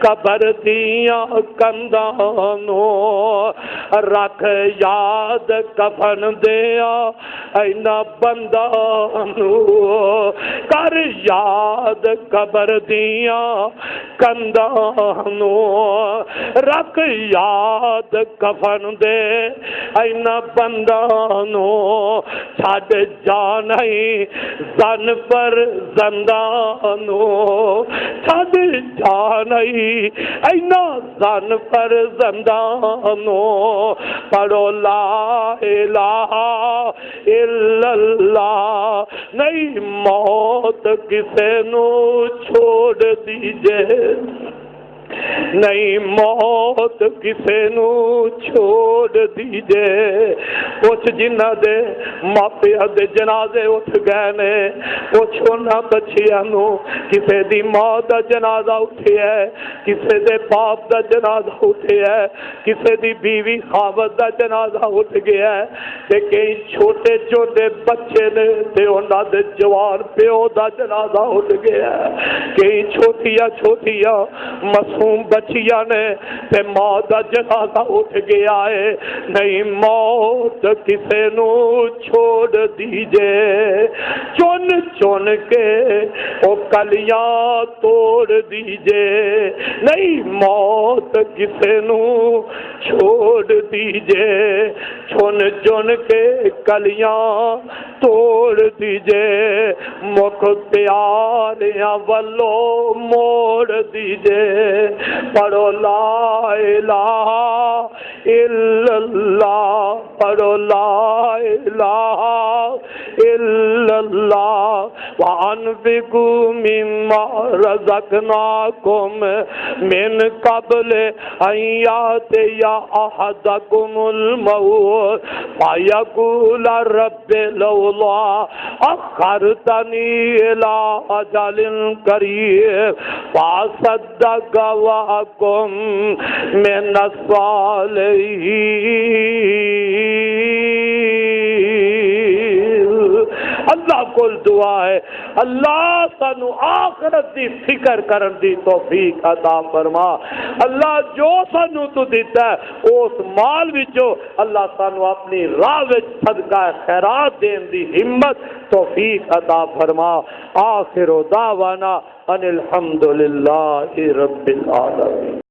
قبر دیاں کنداں نو، رکھ یاد کفن دیا اینا بندہ نو، کر یاد قبر دیاں کنداں نو، رکھ یاد کفن دے اینا بندہ نو، چھڈ جانائی زن پر زندانو، چھڈ جانائی اینا زن پر زندانو، پڑھو لا الہ الا اللہ، نہیں موت کسے نو چھوڑ دیجے، نہیں موت کسے نو چھوڑ دیجے، کچھ جنہ دے ماپیا دے جنازے اٹھ گئے نے، کچھ انہاں بچیاں نو کسے دی ماں دا جنازہ اٹھیا ہے، کسے دے باپ دا جنازہ اٹھیا ہے، کسے دی بیوی خاوند دا جنازہ اٹھ گیا ہے، تے کئی چھوٹے چھوٹے بچے نے تے انہاں دے جوان پیو دا جنازہ اٹھ گیا ہے، کئی چھوٹیاں چھوٹیاں معصوم بچیاں نے تے ماں دا جنازہ اٹھ گیا ہے، نہیں موت کسے نو چھوڑ دیجے، چن چن کے او کلیاں توڑ دیجے، نہیں موت کسے نو چھوڑ دیجے، چن چن کے کلیاں توڑ دیجے، مکھ پیاریاں والو موڑ دیجے، پڑھو لا الہ الا اللہ، پڑھو لا الہ الا اللہ، وَأَنفِقُوا مِمَّا رَزَقْنَاكُم مِّن قَبْلِ أَن يَأْتِيَ أَحَدَكُمُ الْمَوْتُ فَيَقُولَ رَبِّ لَوْلَا أَخَّرْتَنِي إِلَىٰ أَجَلٍ قَرِيبٍ فَأَصَدَّقَ وَأَكُن مِّنَ الصَّالِحِينَ۔ اللہ کو دعا ہے اللہ سانو آخرت دی فکر کرن دی توفیق عطا فرما، اللہ جو سانو تو دیتا ہے اس مال وچوں اللہ سانو اپنی راہ وچ صدقہ خیرات دین دی ہمت توفیق عطا فرما۔ آخر دعوانا ان الحمدللہ رب العالمین۔